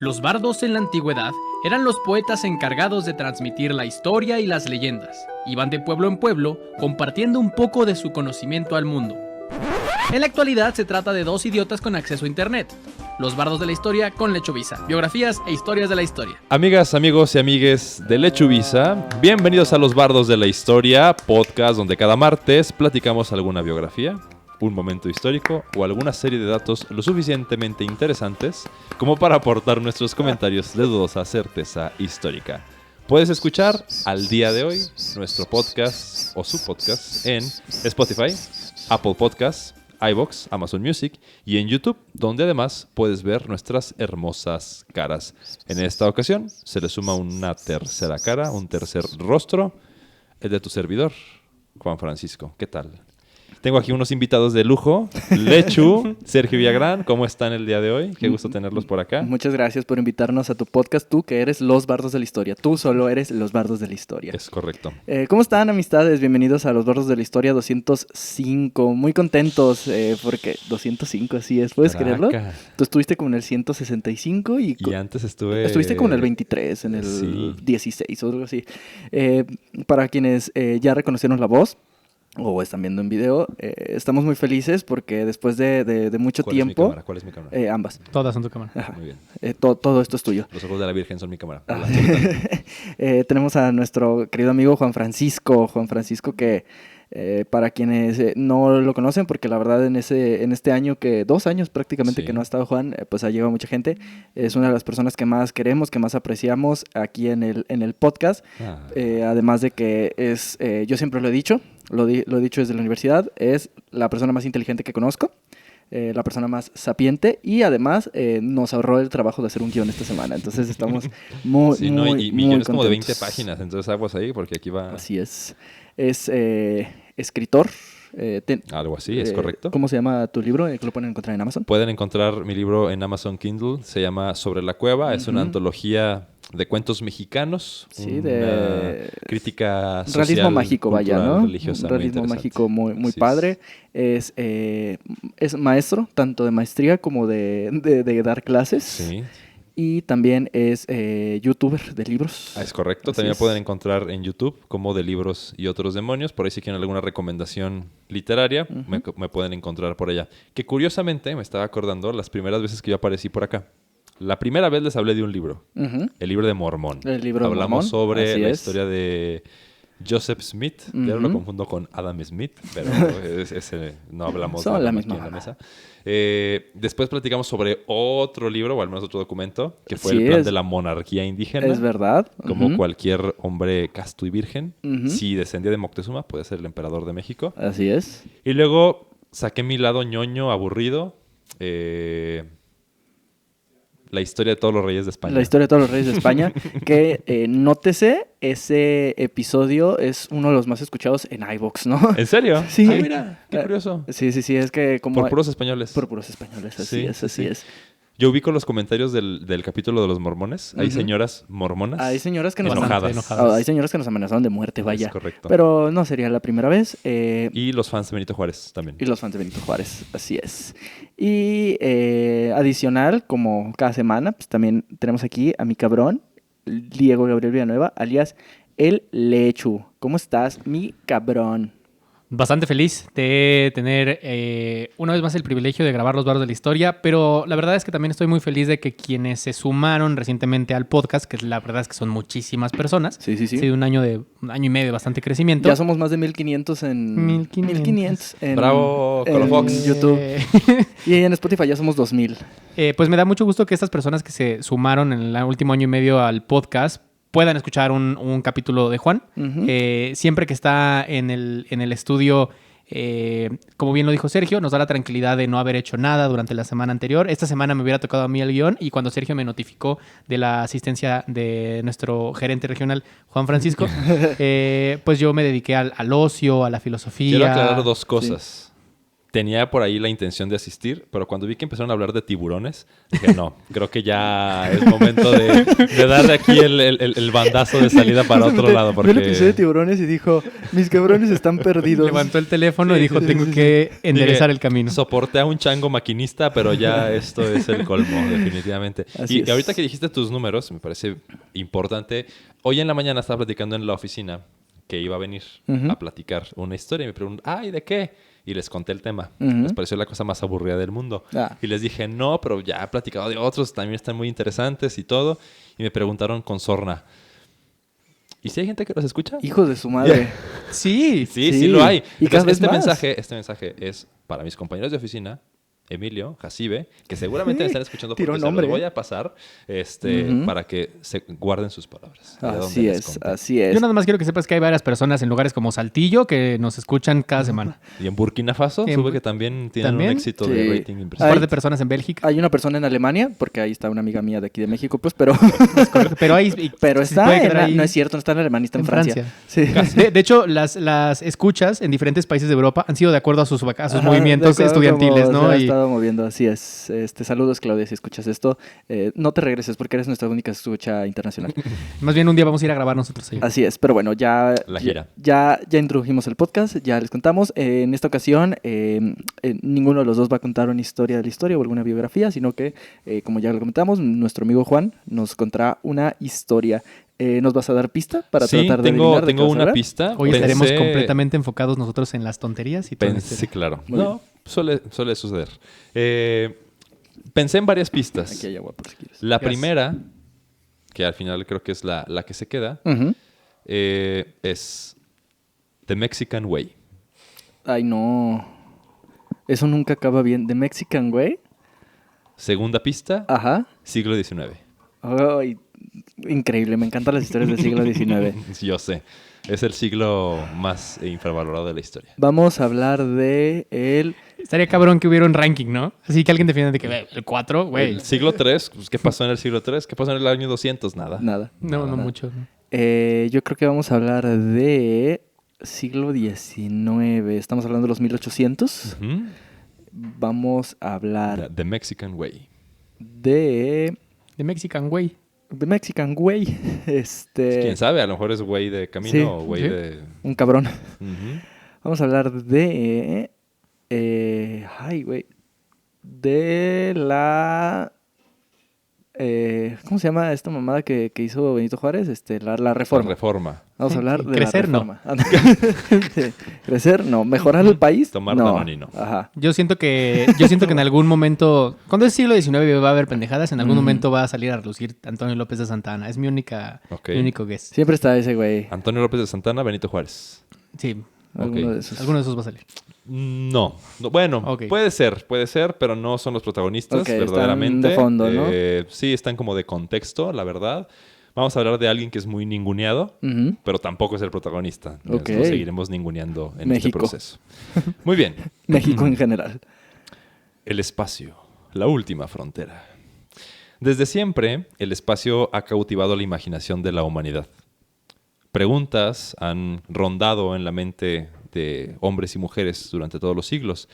Los bardos en la antigüedad eran los poetas encargados de transmitir la historia y las leyendas. Iban de pueblo en pueblo, compartiendo un poco de su conocimiento al mundo. En la actualidad se trata de dos idiotas con acceso a internet. Los bardos de la historia con Lechuvisa. Biografías e historias de la historia. Amigas, amigos y amigues de Lechuvisa, bienvenidos a Los Bardos de la Historia, podcast donde cada martes platicamos alguna biografía, un momento histórico o alguna serie de datos lo suficientemente interesantes como para aportar nuestros comentarios de dudosa certeza histórica. Puedes escuchar al día de hoy nuestro podcast o su podcast en Spotify, Apple Podcasts, iVoox, Amazon Music y en YouTube, donde además puedes ver nuestras hermosas caras. En esta ocasión se le suma una tercera cara, un tercer rostro, el de tu servidor, Juan Francisco. ¿Qué tal? Tengo aquí unos invitados de lujo, Lechu, Sergio Villagrán. ¿Cómo están el día de hoy? Qué gusto tenerlos por acá. Muchas gracias por invitarnos a tu podcast, tú que eres Los Bardos de la Historia. Tú solo eres Los Bardos de la Historia. Es correcto. ¿Cómo están, amistades? Bienvenidos a Los Bardos de la Historia 205. Muy contentos porque 205, así es. ¿Puedes creerlo? Tú estuviste como en el 165 y antes estuviste como en el 23, en el 16 o algo así. Para quienes ya reconocieron la voz o están viendo en video, estamos muy felices porque después de mucho tiempo... ¿Cuál es mi cámara? Ambas. Todas son tu cámara. Ajá. Muy bien. Todo esto es tuyo. Los ojos de la Virgen son mi cámara. Tenemos a nuestro querido amigo Juan Francisco. Juan Francisco que... para quienes no lo conocen, porque la verdad en este año, 2 años prácticamente que no ha estado Juan, pues ha llegado mucha gente. Es una de las personas que más queremos, que más apreciamos aquí en el podcast. Además de que es, yo siempre lo he dicho, lo he dicho desde la universidad, es la persona más inteligente que conozco. La persona más sapiente y además nos ahorró el trabajo de hacer un guión esta semana. Entonces estamos muy y mi guión es como de 20 contentos. páginas, entonces aguas ahí porque aquí va... Así es. Es escritor. Algo así, es correcto. ¿Cómo se llama tu libro? ¿Que lo pueden encontrar en Amazon? Pueden encontrar mi libro en Amazon Kindle, se llama Sobre la Cueva, es una antología de cuentos mexicanos, Sí, de crítica social, realismo mágico, vaya, cultural, ¿no? religiosa, Un realismo muy mágico muy Así padre. Es maestro, tanto de maestría como de dar clases. Sí, Y también es youtuber de libros. es correcto. Así También es. pueden encontrar en YouTube como De Libros y Otros Demonios. Por ahí si quieren alguna recomendación literaria, me pueden encontrar por allá. Que curiosamente, me estaba acordando, las primeras veces que yo aparecí por acá. La primera vez les hablé de un libro. El libro de Mormón. El libro de Hablamos Mormón, sobre así la es. historia de Joseph Smith. Ya lo confundo con Adam Smith, pero no hablamos Son de la Adam misma aquí en la baba. mesa. Después platicamos sobre otro libro, o al menos otro documento, que fue Sí, el plan es- de la monarquía indígena. Es verdad. Como cualquier hombre casto y virgen, si descendía de Moctezuma, puede ser el emperador de México. Así es. Y luego saqué mi lado ñoño, aburrido. La historia de todos los reyes de España. La historia de todos los reyes de España. Que nótese, ese episodio es uno de los más escuchados en iVoox, ¿no? ¿En serio? Sí. Ah, mira, qué curioso. Sí, es que como... Por puros españoles. Por puros españoles, así Sí, es. Yo ubico los comentarios del capítulo de los mormones. Hay señoras mormonas Hay señoras que nos enojadas. Hay señoras que nos amenazaron de muerte, vaya. Es correcto. Pero no sería la primera vez. Y los fans de Benito Juárez también. Y los fans de Benito Juárez, así es. Y adicional, como cada semana, pues también tenemos aquí a mi cabrón, Diego Gabriel Villanueva, alias El Lechu. ¿Cómo estás, mi cabrón? Bastante feliz de tener una vez más el privilegio de grabar Los Bardos de la Historia, pero la verdad es que también estoy muy feliz de que quienes se sumaron recientemente al podcast, que la verdad es que son muchísimas personas, Sí. ha sido un año y medio de bastante crecimiento. Ya somos más de 1500 en... 1500. en, Bravo, en Colofox. YouTube. Y en Spotify ya somos 2000. Pues me da mucho gusto que estas personas que se sumaron en el último año y medio al podcast puedan escuchar un capítulo de Juan. Siempre que está en el estudio, como bien lo dijo Sergio, nos da la tranquilidad de no haber hecho nada durante la semana anterior. Esta semana me hubiera tocado a mí el guión y cuando Sergio me notificó de la asistencia de nuestro gerente regional, Juan Francisco, pues yo me dediqué al ocio, a la filosofía. Quiero aclarar 2 cosas. tenía por ahí la intención de asistir, pero cuando vi que empezaron a hablar de tiburones, dije, no, creo que ya es momento de darle aquí el bandazo de salida para otro lado. Porque... Vio el episodio de tiburones y dijo, mis cabrones están perdidos. Levantó el teléfono y dijo, tengo que enderezar el camino. Soporté a un chango maquinista, pero ya esto es el colmo, definitivamente. Y ahorita que dijiste tus números, me parece importante. Hoy en la mañana estaba platicando en la oficina que iba a venir a platicar una historia y me preguntó, ay, ¿de qué? Y les conté el tema. Les pareció la cosa más aburrida del mundo. Y les dije, no, pero ya he platicado de otros, también están muy interesantes y todo. Y me preguntaron con sorna, ¿y si hay gente que los escucha? Hijos de su madre. Sí lo hay. Y cada Entonces, vez este mensaje es para mis compañeros de oficina, Emilio, Jacibe, que seguramente me están escuchando porque se los voy a pasar para que se guarden sus palabras. Así es. Yo nada más quiero que sepas que hay varias personas en lugares como Saltillo que nos escuchan cada semana. Y en Burkina Faso sube que también tienen un éxito de rating impresionante. Un par de personas en Bélgica. Hay una persona en Alemania, porque ahí está una amiga mía de aquí de México, pues, pero... pero está no es cierto, no está en Alemania, está en Francia. Sí. De hecho, las escuchas en diferentes países de Europa han sido de acuerdo a sus movimientos estudiantiles, ¿no? Moviendo, así es. Saludos, Claudia, si escuchas esto. No te regreses porque eres nuestra única escucha internacional. Más bien un día vamos a ir a grabar nosotros ahí. Así es, pero bueno, ya introdujimos el podcast, ya les contamos. En esta ocasión, ninguno de los dos va a contar una historia de la historia o alguna biografía, sino que, como ya lo comentamos, nuestro amigo Juan nos contará una historia. ¿Nos vas a dar pista para tratar de adivinar? Tengo una pista. Hoy estaremos completamente enfocados nosotros en las tonterías y todo. Sí, claro. Suele suceder. Pensé en varias pistas. Aquí hay agua por si quieres. La primera, que al final creo que es la que se queda, es The Mexican Way. Ay, no. Eso nunca acaba bien. ¿The Mexican Way? Segunda pista, siglo XIX. Ay, increíble, me encantan las historias del siglo XIX. Yo sé, es el siglo más infravalorado de la historia. Vamos a hablar de el... Estaría cabrón que hubiera un ranking, ¿no? Así que alguien defienda de que el 4, güey. El siglo III, pues, ¿qué pasó en el siglo III? ¿Qué pasó en el año 200? Nada. No mucho. ¿No? Yo creo que vamos a hablar de siglo XIX. Estamos hablando de los 1800. Vamos a hablar... The Mexican Way. The Mexican Way. The Mexican Way. ¿Quién sabe? A lo mejor es güey de camino o güey de... Un cabrón. Vamos a hablar de... de la... ¿cómo se llama esta mamada que hizo Benito Juárez? La reforma. La reforma. Vamos a hablar de Crecer, la reforma. Crecer, no. Mejorar el país, Tomar no. Danonino. Ajá. Yo siento que en algún momento, cuando es siglo XIX va a haber pendejadas, en algún momento va a salir a relucir Antonio López de Santa Anna. Es mi único guess. Siempre está ese güey. Antonio López de Santa Anna, Benito Juárez. Sí. Alguno de esos. Alguno de esos va a salir. No. Bueno, puede ser, pero no son los protagonistas, verdaderamente. Están de fondo, ¿no? Sí, están como de contexto, la verdad. Vamos a hablar de alguien que es muy ninguneado, pero tampoco es el protagonista. Lo seguiremos ninguneando en este proceso. Muy bien. México en general. El espacio, la última frontera. Desde siempre, el espacio ha cautivado la imaginación de la humanidad. Preguntas han rondado en la mente de hombres y mujeres durante todos los siglos.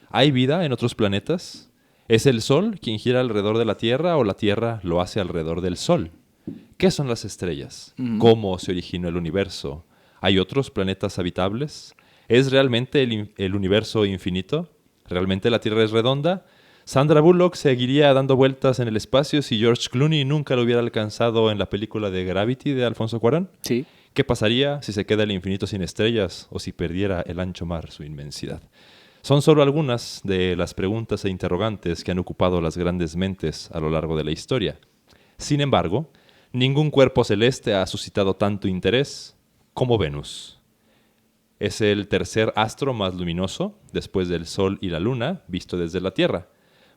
¿Hay vida en otros planetas? ¿Es el Sol quien gira alrededor de la Tierra o la Tierra lo hace alrededor del Sol? ¿Qué son las estrellas? ¿Cómo se originó el universo? ¿Hay otros planetas habitables? ¿Es realmente el universo infinito? ¿Realmente la Tierra es redonda? ¿Sandra Bullock seguiría dando vueltas en el espacio si George Clooney nunca lo hubiera alcanzado en la película de Gravity de Alfonso Cuarón? Sí. ¿Qué pasaría si se queda el infinito sin estrellas o si perdiera el ancho mar su inmensidad? Son solo algunas de las preguntas e interrogantes que han ocupado las grandes mentes a lo largo de la historia. Sin embargo, ningún cuerpo celeste ha suscitado tanto interés como Venus. Es el tercer astro más luminoso, después del Sol y la Luna, visto desde la Tierra.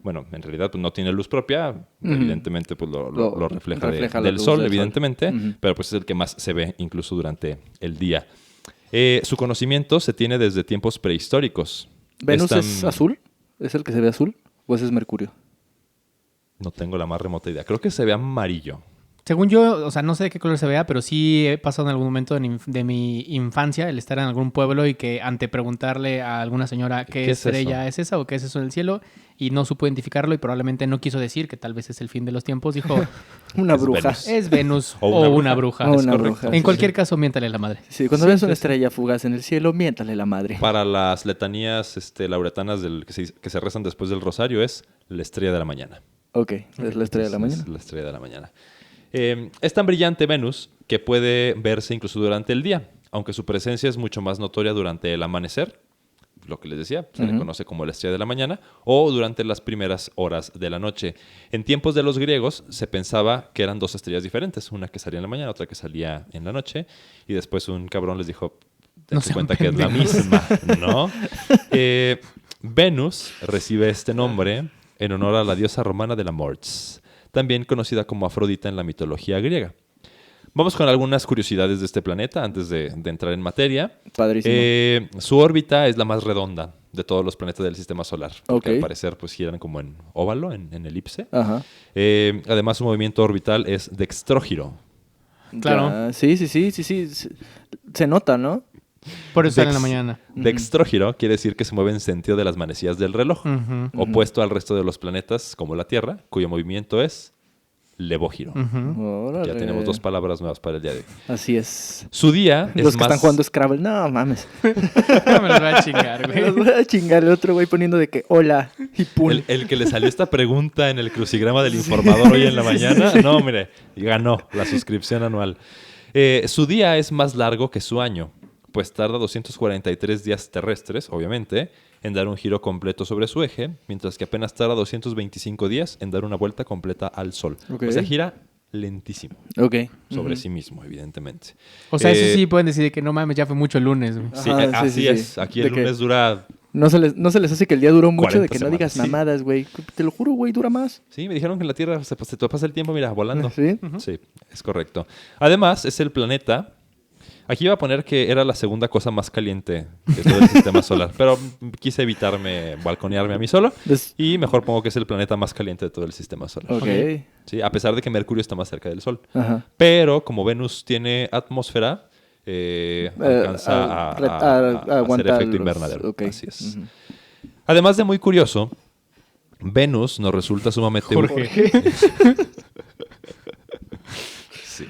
Bueno, en realidad pues, no tiene luz propia, evidentemente pues, lo refleja del Sol, evidentemente, pero pues es el que más se ve incluso durante el día. Su conocimiento se tiene desde tiempos prehistóricos. ¿Venus es azul? ¿Es el que se ve azul? ¿O ese es Mercurio? No tengo la más remota idea. Creo que se ve amarillo. Según yo, o sea, no sé de qué color se vea, pero sí he pasado en algún momento de mi infancia el estar en algún pueblo y que ante preguntarle a alguna señora qué es estrella eso? es esa o qué es eso en el cielo y no supo identificarlo y probablemente no quiso decir que tal vez es el fin de los tiempos, dijo, Una Es bruja. Venus. es Venus O o una una bruja. bruja. O Es una correcto. bruja. En cualquier caso, miéntale la madre. Sí, cuando Sí, veas una sí, estrella fugaz en el cielo, miéntale la madre. Para las letanías lauretanas que se rezan después del rosario es la estrella de la mañana. Ok, es la estrella de la Es mañana. la estrella de la mañana. Es tan brillante Venus que puede verse incluso durante el día, aunque su presencia es mucho más notoria durante el amanecer, lo que les decía, se le conoce como la estrella de la mañana, o durante las primeras horas de la noche. En tiempos de los griegos se pensaba que eran dos estrellas diferentes, una que salía en la mañana, otra que salía en la noche, y después un cabrón les dijo, ten No sean cuenta que es la pendejos. misma, ¿no? Venus recibe este nombre en honor a la diosa romana de la Morts, también conocida como Afrodita en la mitología griega. Vamos con algunas curiosidades de este planeta antes de entrar en materia. Padrísimo. Su órbita es la más redonda de todos los planetas del sistema solar. Porque Ok. al parecer pues giran como en óvalo, en elipse. Ajá. Además su movimiento orbital es dextrógiro. Claro. Ya, sí. Se nota, ¿no? Por eso sale en la Dex- mañana. Dextrógiro quiere decir que se mueve en sentido de las manecillas del reloj, Ujú, opuesto al resto de los planetas como la Tierra, cuyo movimiento es levógiro. ujú. Órale. Ya tenemos dos palabras nuevas para el día de hoy. Así es. Su día es Los que más... están jugando Scrabble, no mames. Me los voy a chingar, Me los güey. voy a chingar. El otro güey poniendo de que hola y pum. El que le salió esta pregunta en el crucigrama del informador hoy en la mañana, no, mire, ganó la suscripción anual. Su día es más largo que su año, pues tarda 243 días terrestres, obviamente, en dar un giro completo sobre su eje, mientras que apenas tarda 225 días en dar una vuelta completa al Sol. Ok. O sea, gira lentísimo Ok. sobre Ujú. sí mismo, evidentemente. O sea, eso Eh, sí pueden decir de que no mames, ya fue mucho el lunes, güey. Sí, Ajá, sí, así sí, es. sí. Aquí De el que- lunes dura... No se les hace que el día duró mucho, 40 de que no digas semanas, sí. mamadas, güey. Te lo juro, güey, dura más. Sí, me dijeron que en la Tierra se te pasa el tiempo, mira, volando. ¿Sí? Sí, es correcto. Además, es el planeta... Aquí iba a poner que era la segunda cosa más caliente de todo el sistema solar, pero quise evitarme balconearme a mí solo Des- y mejor pongo que es el planeta más caliente de todo el sistema solar. Ok. Sí, a pesar de que Mercurio está más cerca del Sol. Ajá. Pero como Venus tiene atmósfera, alcanza a hacer aguantar efecto los- invernadero. ok. Así es. Ujú. Además de muy curioso, Venus nos resulta sumamente Jorge. Sí.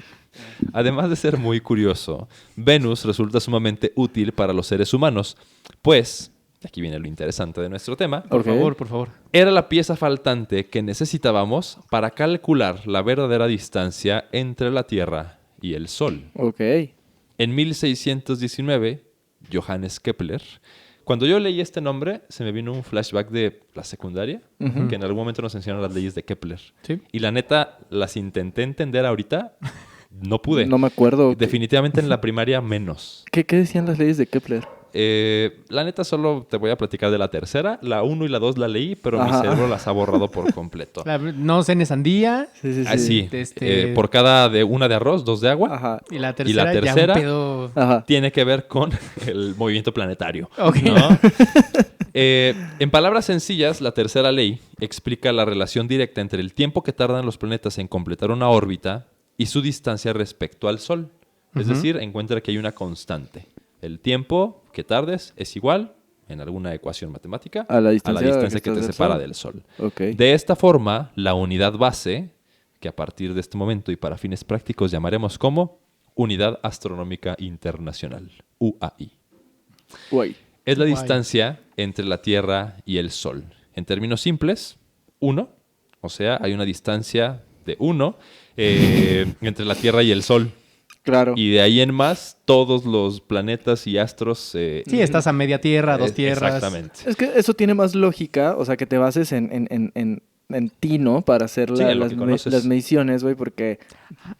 Además de ser muy curioso, Venus resulta sumamente útil para los seres humanos, pues, aquí viene lo interesante de nuestro tema, Por Ok. favor, por favor. era la pieza faltante que necesitábamos para calcular la verdadera distancia entre la Tierra y el Sol. Ok. En 1619, Johannes Kepler. Cuando yo leí este nombre, se me vino un flashback de la secundaria, Ujú. que en algún momento nos enseñaron las leyes de Kepler. Sí. Y la neta, las intenté entender ahorita, no pude. No me acuerdo. Definitivamente en la primaria menos. ¿Qué decían las leyes de Kepler? La neta, solo te voy a platicar de la tercera. La 1 y la 2 la leí, pero mi Ajá. cerebro las ha borrado por completo. No cenes sandía Sí. Así, Este- por cada una de arroz, 2 de agua. Ajá. y la tercera, tercera- ya un pedo... Ajá. Tiene que ver con el movimiento planetario. Ok. ¿no? En palabras sencillas, la tercera ley explica la relación directa entre el tiempo que tardan los planetas en completar una órbita y su distancia respecto al Sol. Es Ujú. decir, encuentra que hay una constante. El tiempo que tardes es igual, en alguna ecuación matemática, A la distancia que que te estás del separa Sol. del Sol. Ok. De esta forma, la unidad base, que a partir de este momento y para fines prácticos llamaremos como Unidad Astronómica Internacional, UAI. Guay. Es la Guay. distancia entre la Tierra y el Sol. En términos simples, 1. O sea, hay una distancia de 1 entre la Tierra y el Sol. Claro. Y de ahí en más, todos los planetas y astros... Sí, estás a media tierra, dos tierras. Exactamente. Es que eso tiene más lógica, o sea, que te bases en ti, ¿no? Para hacer Sí, en lo que conoces. las mediciones, güey, porque...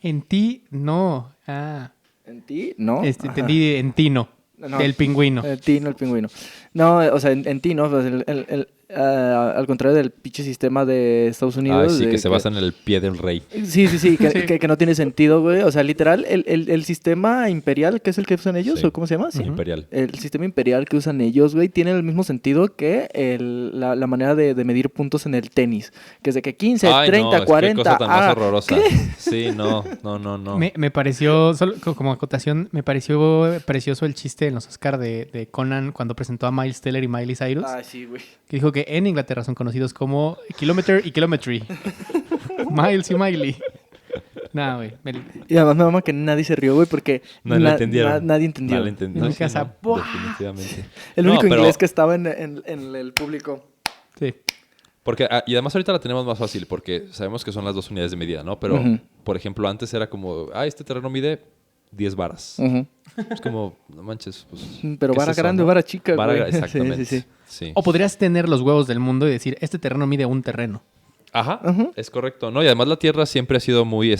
En ti, no. Ah, ¿En ti? ¿No? Ajá. entendí en Tino, No. del pingüino. El ti, no el pingüino. No, o sea, en ti, ¿no? Pues al contrario del pinche sistema de Estados Unidos. Sí, de que se basa en el pie del rey. Sí, que no tiene sentido, güey. O sea, literal, el sistema imperial, que es el que usan ellos, Sí. ¿o cómo se llama? Sí. Imperial. El sistema imperial que usan ellos, güey, tiene el mismo sentido que la manera de medir puntos en el tenis. Que es de que 15, Ay, 30, no, 40. qué cosa tan más horrorosa. ¿qué? Sí, no. Me pareció, solo como acotación, me pareció precioso el chiste en los Oscar de Conan cuando presentó a Miles Teller y Miley Cyrus. Ah, sí, güey. Que dijo que en Inglaterra son conocidos como Kilometer y Kilometry. Miles y Miley. Nada, güey. Y además me mama que nadie se rió, güey, porque No la entendieron. nadie entendió. No la entendieron. En mi Sí, casa, no, ¡buah! definitivamente. El No, único pero- inglés que estaba en el público. Sí. Porque, y además ahorita la tenemos más fácil porque sabemos que son las 2 unidades de medida, ¿no? Pero, Ujú. por ejemplo, antes era como, este terreno mide 10 varas. Ujú. Es como, no manches, pues... Pero ¿qué vara es eso, grande, no? vara chica, Vara güey. exactamente. Sí. Sí. O podrías tener los huevos del mundo y decir, este terreno mide un terreno. Ajá, Ujú. es correcto. No, y además la Tierra siempre ha sido muy,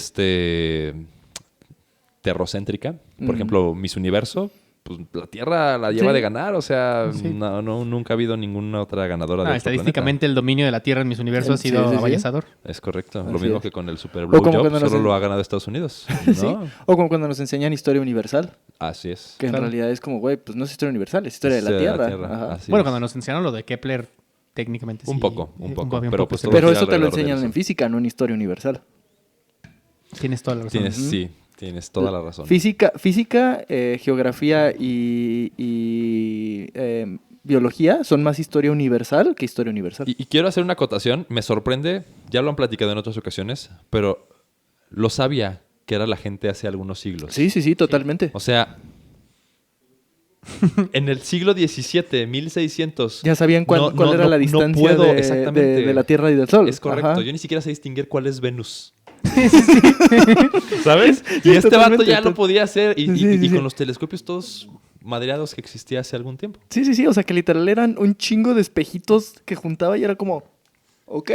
terrocéntrica. Por Ujú. ejemplo, Miss Universo, pues la Tierra la lleva Sí. de ganar. O sea, Sí. no, nunca ha habido ninguna otra ganadora de otro Estadísticamente el dominio de la Tierra en mis universos ha Sí, sido sí, sí. avasallador. planeta. Es correcto. Lo Así mismo es. que con el Super O Blue como Job, cuando nos solo en- lo ha ganado Estados Unidos. ¿no? Sí. O como cuando nos enseñan historia universal, Así es. que en Claro. realidad es como, güey, pues no es historia universal, es historia de la Historia Tierra. Ajá. así Bueno, es. cuando nos enseñaron lo de Kepler, técnicamente sí. Un poco, había pero pues de- todo Pero gira eso te lo alrededor de enseñan eso. en física, no en historia universal. Tienes toda la razón. Tienes toda la razón. Física, geografía y biología son más historia universal que historia universal. Y quiero hacer una acotación. Me sorprende, ya lo han platicado en otras ocasiones, pero lo sabía que era la gente hace algunos siglos. Sí, totalmente. O sea, en el siglo XVII, 1600. Ya sabían cuál era la distancia puedo, de exactamente. la Tierra y del Sol. Es correcto. Ajá. Yo ni siquiera sé distinguir cuál es Venus. ¿Sabes? Y Sí, este vato totalmente. ya lo podía hacer. Y Sí. con los telescopios todos madreados que existía hace algún tiempo. Sí, o sea que literal eran un chingo de espejitos que juntaba y era como, ok,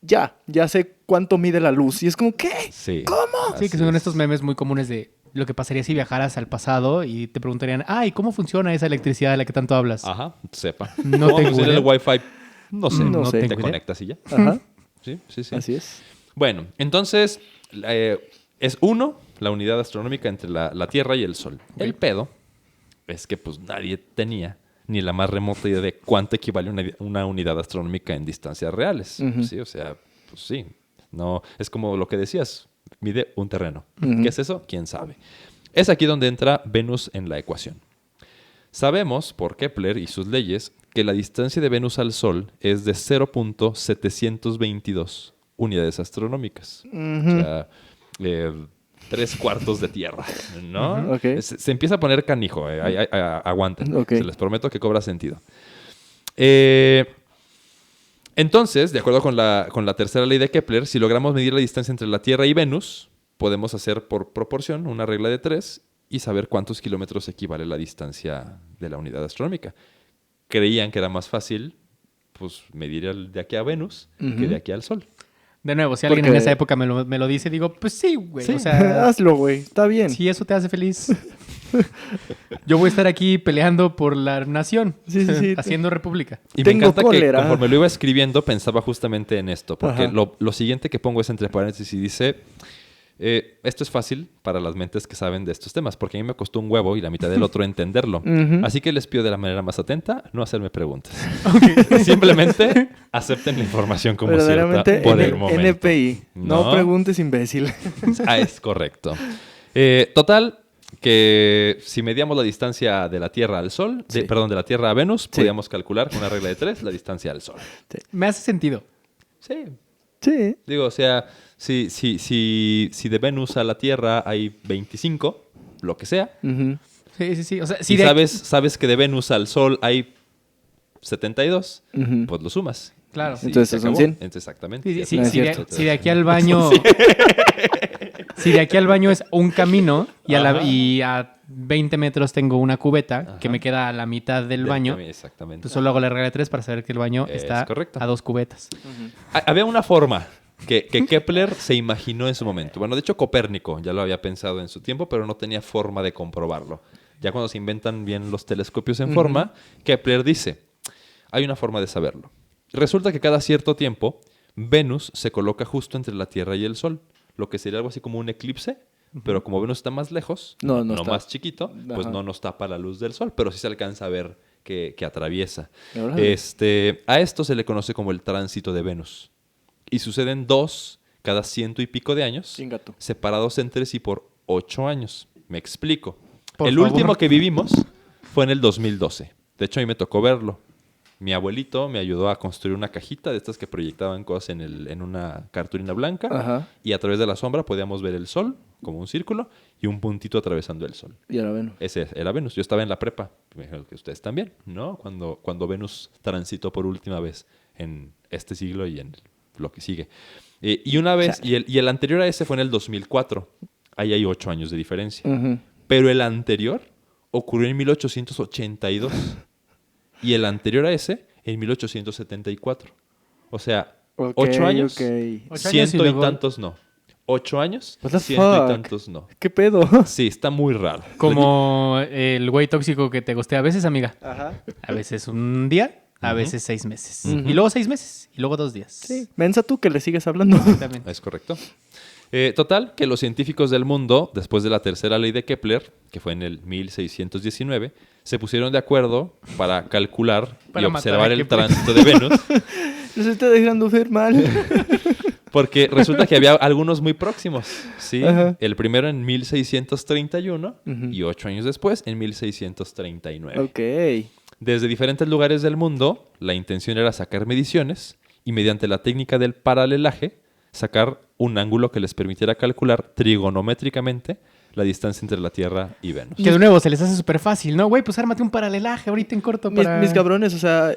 ya sé cuánto mide la luz. Y es como, ¿qué? Sí. ¿Cómo? Sí, que Así son es. estos memes muy comunes de lo que pasaría si viajaras al pasado y te preguntarían, ¿y cómo funciona esa electricidad de la que tanto hablas? Ajá, sepa. No ¿Cómo tengo funciona el idea. Wi-Fi? No sé. No sé. Te tengo idea. conectas y ya. Ajá, Sí. así es. Bueno, entonces es la unidad astronómica entre la Tierra y el Sol. El pedo es que pues nadie tenía ni la más remota idea de cuánto equivale una unidad astronómica en distancias reales. Ujú. Sí, o sea, pues sí. No, es como lo que decías, mide un terreno. Ujú. ¿Qué es eso? ¿Quién sabe? Es aquí donde entra Venus en la ecuación. Sabemos, por Kepler y sus leyes, que la distancia de Venus al Sol es de 0.722 unidades astronómicas. Ujú. O sea, 3/4 de Tierra, ¿no? Ujú, ok. Se empieza a poner canijo. Aguanten. Ok. Se les prometo que cobra sentido. Entonces, de acuerdo con la tercera ley de Kepler, si logramos medir la distancia entre la Tierra y Venus, podemos hacer por proporción una regla de 3 y saber cuántos kilómetros equivale la distancia de la unidad astronómica. Creían que era más fácil pues, medir de aquí a Venus que Ujú. de aquí al Sol. De nuevo, si alguien Porque- en esa época me lo dice, digo, pues sí, güey. Sí. O sea, Hazlo, güey, está bien. si eso te hace feliz. Yo voy a estar aquí peleando por la nación. Sí. Haciendo república. Y Tengo me encanta cólera. que conforme lo iba escribiendo pensaba justamente en esto, porque Ajá. lo siguiente que pongo es entre paréntesis y dice, esto es fácil para las mentes que saben de estos temas, porque a mí me costó un huevo y la mitad del otro entenderlo. Ujú. Así que les pido de la manera más atenta no hacerme preguntas. Simplemente acepten la información como cierta Verdaderamente por el momento. NPI. No preguntes, imbécil. Es correcto. Total, que si medíamos la distancia de la Tierra al Sol, Sí. de la Tierra a Venus, Sí. podíamos calcular con una regla de 3 la distancia al Sol. Me hace sentido. Sí. Sí. Digo, o sea, si de Venus a la Tierra hay 25, lo que sea, Ujú. Sí. O sea, si si de sabes que de Venus al Sol hay 72, Ujú. pues lo sumas. Claro. Sí, Entonces se son acabó. 100. Exactamente. Sí, No es si cierto. de aquí al baño. Si de aquí al baño es un camino Ajá. y a 20 metros tengo una cubeta Ajá. que me queda a la mitad del baño, Exactamente. pues solo hago la regla de 3 para saber que el baño Es está correcto. a 2 cubetas. Había una forma que Kepler se imaginó en su momento. Bueno, de hecho Copérnico ya lo había pensado en su tiempo, pero no tenía forma de comprobarlo. Ya cuando se inventan bien los telescopios en forma, Kepler dice, hay una forma de saberlo. Resulta que cada cierto tiempo Venus se coloca justo entre la Tierra y el Sol, lo que sería algo así como un eclipse, pero como Venus está más lejos, No no está. más chiquito, pues Ajá. no nos tapa la luz del Sol, pero sí se alcanza a ver que atraviesa. Órale. A esto se le conoce como el tránsito de Venus. Y suceden 2 cada 100 y pico de años, Chingato. separados entre sí por 8 años. Me explico. Por El favor. último que vivimos fue en el 2012. De hecho, a mí me tocó verlo. Mi abuelito me ayudó a construir una cajita de estas que proyectaban cosas en una cartulina blanca. Ajá. Y a través de la sombra podíamos ver el sol, como un círculo, y un puntito atravesando el sol. Y ahora Venus. Ese era Venus. Yo estaba en la prepa. Me dijeron que ustedes también, ¿no? Cuando Venus transitó por última vez en este siglo y en lo que sigue. Y una vez, y el anterior a ese fue en el 2004. Ahí hay 8 años de diferencia. Ujú. Pero el anterior ocurrió en 1882. Y el anterior a ese en 1874. O sea, Ok, 8 años, ok. 8 años ciento y y luego- tantos no. 8 años, What the ciento fuck? y tantos no. ¿Qué pedo? Sí, está muy raro. Como el güey tóxico que te gustea a veces, amiga. Ajá. A veces un día, a veces 6 meses. Ujú. Y luego 6 meses. Y luego 2 días. Sí. Mensa tú que le sigues hablando. También. Es correcto. Total, que los científicos del mundo, después de la tercera ley de Kepler, que fue en el 1619, se pusieron de acuerdo para calcular Para y matar observar a el Kepler. tránsito de Venus, Los está dejando ver mal. porque resulta que había algunos muy próximos. ¿Sí? Ajá. El primero en 1631 Ujú. y 8 años después en 1639. Ok. Desde diferentes lugares del mundo, la intención era sacar mediciones y mediante la técnica del paralelaje, sacar un ángulo que les permitiera calcular trigonométricamente la distancia entre la Tierra y Venus. Que de nuevo se les hace súper fácil, ¿no? Güey, pues ármate un paralelaje ahorita en corto para... Mis cabrones, o sea,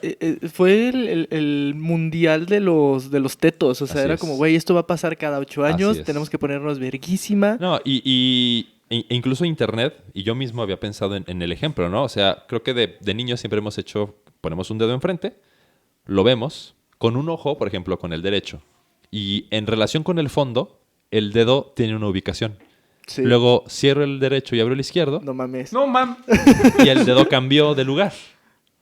fue el mundial de los tetos. O sea, Así era es. como, güey, esto va a pasar cada 8 años. Así es. Tenemos que ponernos verguísima. No, e incluso Internet, y yo mismo había pensado en el ejemplo, ¿no? O sea, creo que de niños siempre hemos hecho, ponemos un dedo enfrente, lo vemos, con un ojo, por ejemplo, con el derecho, y en relación con el fondo, el dedo tiene una ubicación. Sí. Luego cierro el derecho y abro el izquierdo, No mames. No, mam. y el dedo cambió de lugar,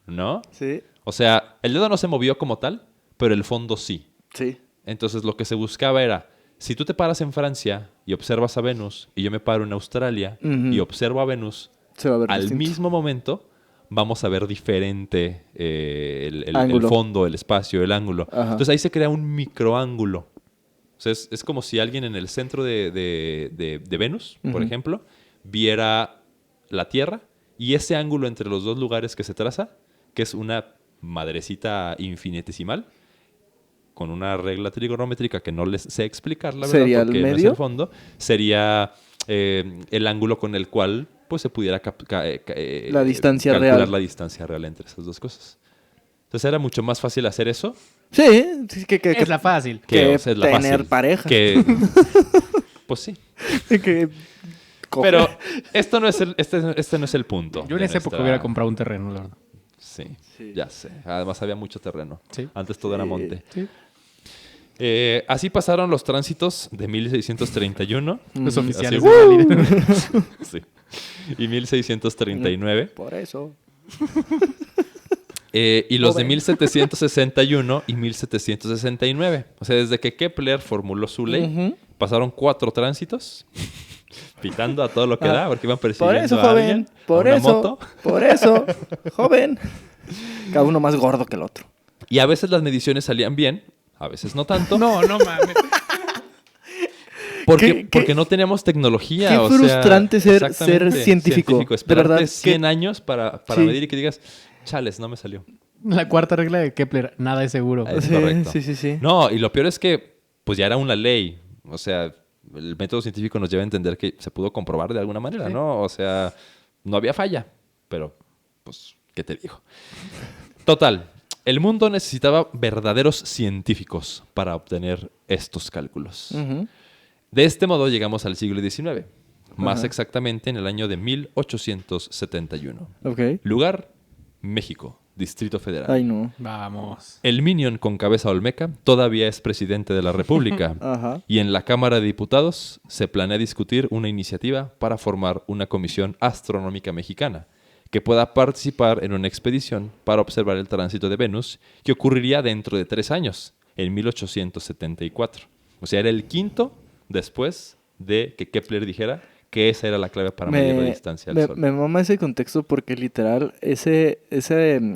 ¿no? Sí, O sea, el dedo no se movió como tal, pero el fondo sí. sí. Entonces lo que se buscaba era, si tú te paras en Francia y observas a Venus, y yo me paro en Australia Ujú. y observo a Venus, Se va a ver al distinto. mismo momento vamos a ver diferente el Ángulo. fondo, el espacio, el ángulo. Ajá. Entonces ahí se crea un microángulo. O sea, es como si alguien en el centro de Venus, por Ujú. ejemplo, viera la Tierra y ese ángulo entre los dos lugares que se traza, que es una madrecita infinitesimal, con una regla trigonométrica que no les sé explicar, la verdad, ¿Sería el porque no es medio? el fondo, sería el ángulo con el cual pues se pudiera La distancia calcular real. la distancia real entre esas dos cosas. Entonces era mucho más fácil hacer eso Sí, sí, Es la fácil. que o sea, es la tener fácil, pareja. que pues sí. que coger. Pero esto no es este no es el punto. Yo en de esa época nuestra- hubiera comprado un terreno, la verdad. Sí, Sí. ya sé. Además había mucho terreno. Sí. Antes todo era monte. Sí. Así pasaron los tránsitos de 1631. Los Ujú. oficiales Así, de la vida. Sí. Y 1639. Por eso. Y los de Joven. 1761 y 1769. O sea, desde que Kepler formuló su ley, Ujú. pasaron 4 tránsitos, pitando a todo lo que Ah, da, porque iban Por persiguiendo eso, a joven. alguien, Por a una eso. moto. Por eso. Joven. Cada uno más gordo que el otro. Y a veces las mediciones salían bien, a veces no tanto, No, no mames. ¿Qué- porque no teníamos tecnología. qué o sea, frustrante ser exactamente, científico. De Esperarte verdad, 100 años para Sí. medir y que digas, chales, no me salió. La cuarta regla de Kepler, nada es seguro. Es Sí, correcto. sí. No, y lo peor es que pues ya era una ley. O sea, el método científico nos lleva a entender que se pudo comprobar de alguna manera, Sí. ¿no? O sea, no había falla. Pero, pues, ¿qué te digo? Total, el mundo necesitaba verdaderos científicos para obtener estos cálculos. Ujú. De este modo llegamos al siglo XIX. Más Ajá. exactamente en el año de 1871. Ok. Lugar, México, Distrito Federal. Ay, no. Vamos. El Minion con cabeza olmeca todavía es presidente de la República. Ajá. Y en la Cámara de Diputados se planea discutir una iniciativa para formar una comisión astronómica mexicana que pueda participar en una expedición para observar el tránsito de Venus que ocurriría dentro de 3 años, en 1874. O sea, era el quinto después de que Kepler dijera que esa era la clave para medir la distancia al Sol. Me mama ese contexto porque literal,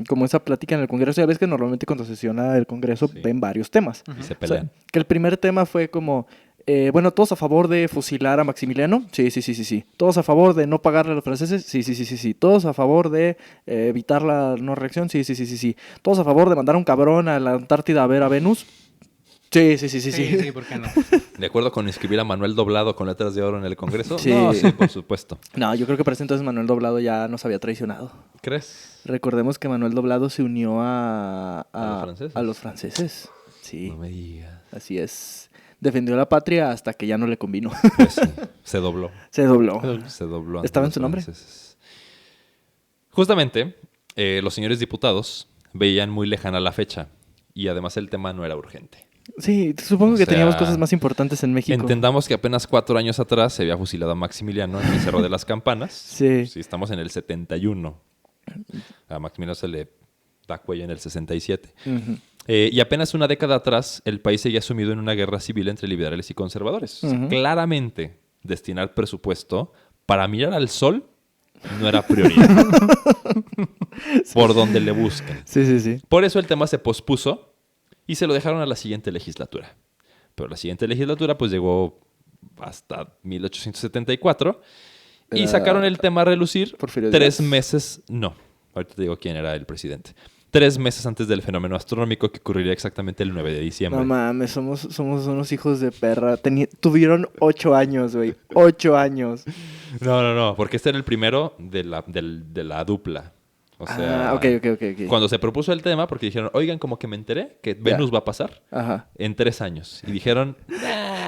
como esa plática en el Congreso, ya ves que normalmente cuando sesiona el Congreso ven varios temas. Y se O sea, pelean. que el primer tema fue como, bueno, ¿todos a favor de fusilar a Maximiliano? Sí. ¿Todos a favor de no pagarle a los franceses? Sí. ¿Todos a favor de evitar la no reacción? Sí. ¿Todos a favor de mandar a un cabrón a la Antártida a ver a Venus? Sí, ¿por qué no? ¿De acuerdo con inscribir a Manuel Doblado con letras de oro en el Congreso? Sí. No, sí, por supuesto. No, yo creo que para ese entonces Manuel Doblado ya nos había traicionado. ¿Crees? Recordemos que Manuel Doblado se unió a los franceses? los franceses. Sí, No me digas. así es. Defendió la patria hasta que ya no le convino. Pues sí, se dobló. Se dobló. Se dobló. ¿Estaba ante en su los nombre? franceses. Justamente, los señores diputados veían muy lejana la fecha y además el tema no era urgente. Sí, supongo O que sea, teníamos cosas más importantes en México. Entendamos que apenas 4 años atrás se había fusilado a Maximiliano en el Cerro de las Campanas. Sí. Sí, estamos en el 71. A Maximiliano se le da cuello en el 67. Ujú. Y apenas una década atrás, el país seguía sumido en una guerra civil entre liberales y conservadores. O sea, Ujú. claramente, destinar presupuesto para mirar al sol no era prioridad. Por donde le busquen. Sí. Por eso el tema se pospuso y se lo dejaron a la siguiente legislatura. Pero la siguiente legislatura pues llegó hasta 1874 y sacaron el tema a relucir Porfirio 3 Díaz. meses... No, ahorita te digo quién era el presidente. 3 meses antes del fenómeno astronómico que ocurriría exactamente el 9 de diciembre. No mames, somos unos hijos de perra. Tuvieron 8 años, güey. 8 años. No, porque este era el primero de la dupla. O sea, Ok. cuando se propuso el tema, porque dijeron, oigan, como que me enteré que Venus va a pasar Ajá. en 3 años. Y dijeron,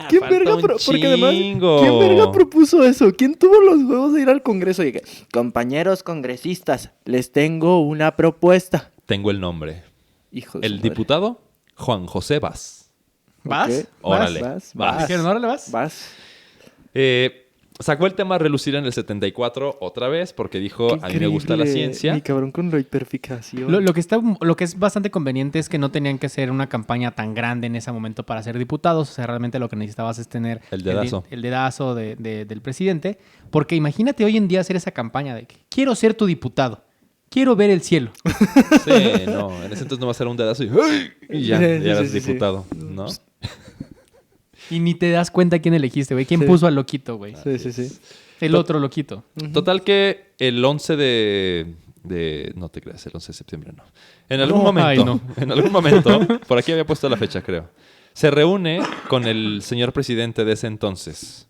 ¿Quién falta verga? un Porque además, chingo. ¿quién verga propuso eso? ¿Quién tuvo los huevos de ir al Congreso y que, compañeros congresistas, les tengo una propuesta? Tengo el nombre. Hijo de El su madre. diputado Juan José Vaz. ¿Vas? Ok. Órale. Vas. Dijeron, órale, vas. Vas. Sacó el tema a relucir en el 74 otra vez porque dijo, Qué a mí me gusta la increíble. ciencia. Mi cabrón con la hiperfijación. Lo que es bastante conveniente es que no tenían que hacer una campaña tan grande en ese momento para ser diputados. O sea, realmente lo que necesitabas es tener El dedazo. el dedazo del presidente. Porque imagínate hoy en día hacer esa campaña de que quiero ser tu diputado. Quiero ver el cielo. Sí, no, en ese entonces no va a ser un dedazo y ya Sí, eras sí. diputado, ¿no? Y ni te das cuenta quién elegiste, güey. ¿Quién Sí. puso al loquito, güey? Sí. El otro loquito. Total que el 11 de... No te creas, el 11 de septiembre no. En algún momento, ay, no. en algún momento, por aquí había puesto la fecha, creo. Se reúne con el señor presidente de ese entonces.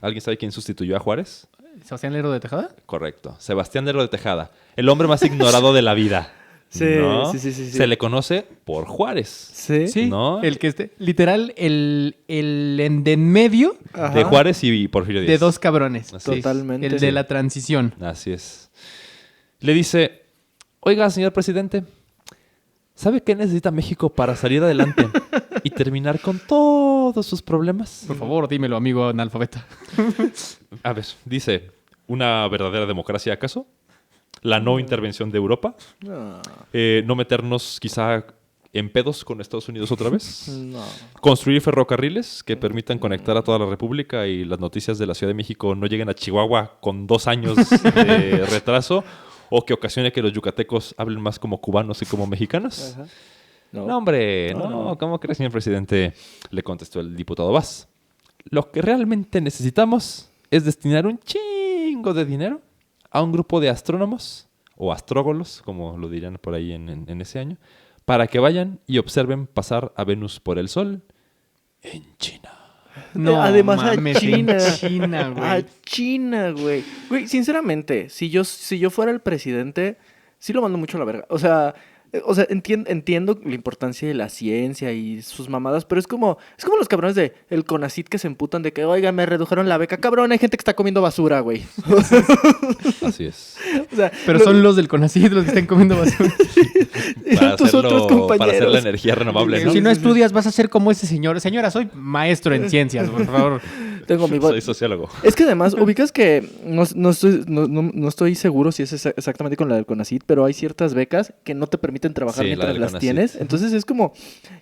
¿Alguien sabe quién sustituyó a Juárez? ¿Sebastián Lerdo de Tejada? Correcto. Sebastián Lerdo de Tejada. El hombre más ignorado de la vida. Sí, ¿no? sí. Se le conoce por Juárez. Sí. Sí. ¿No? El que esté. Literal, el en medio Ajá. De Juárez y Porfirio Díaz. de dos cabrones. Así es. Totalmente. El de la transición. Así es. Le dice, oiga, señor presidente, ¿sabe qué necesita México para salir adelante y terminar con todos sus problemas? Por favor, dímelo, amigo analfabeta. A ver, dice, ¿una verdadera democracia acaso? ¿La no intervención de Europa? No. ¿No meternos quizá en pedos con Estados Unidos otra vez? No. ¿Construir ferrocarriles que permitan conectar a toda la República y las noticias de la Ciudad de México no lleguen a Chihuahua con 2 años de retraso? ¿O que ocasione que los yucatecos hablen más como cubanos y como mexicanos? Ajá. No, hombre, no. ¿Cómo crees, señor presidente? Le contestó el diputado Vaz. Lo que realmente necesitamos es destinar un chingo de dinero a un grupo de astrónomos, o astrógolos, como lo dirían por ahí en ese año, para que vayan y observen pasar a Venus por el Sol en China. Además mames, a China. en China, güey. A China, güey. Güey, sinceramente, si yo fuera el presidente, sí lo mando mucho a la verga. O sea, entiendo la importancia de la ciencia y sus mamadas, pero es como los cabrones de el CONACYT que se emputan de que, oiga, me redujeron la beca. Cabrón, hay gente que está comiendo basura, güey. Así es. O sea, Pero son los del CONACYT los que están comiendo basura. son tus otros compañeros. Para hacer la energía renovable, ¿no? Si no estudias, vas a ser como ese señor. Señora, soy maestro en ciencias, por favor. Tengo mi Soy sociólogo. Es que además, ubicas que no estoy seguro si es exactamente con la del CONACYT, pero hay ciertas becas que no te permiten trabajar Sí, la mientras del las CONACYT. tienes. Entonces es como,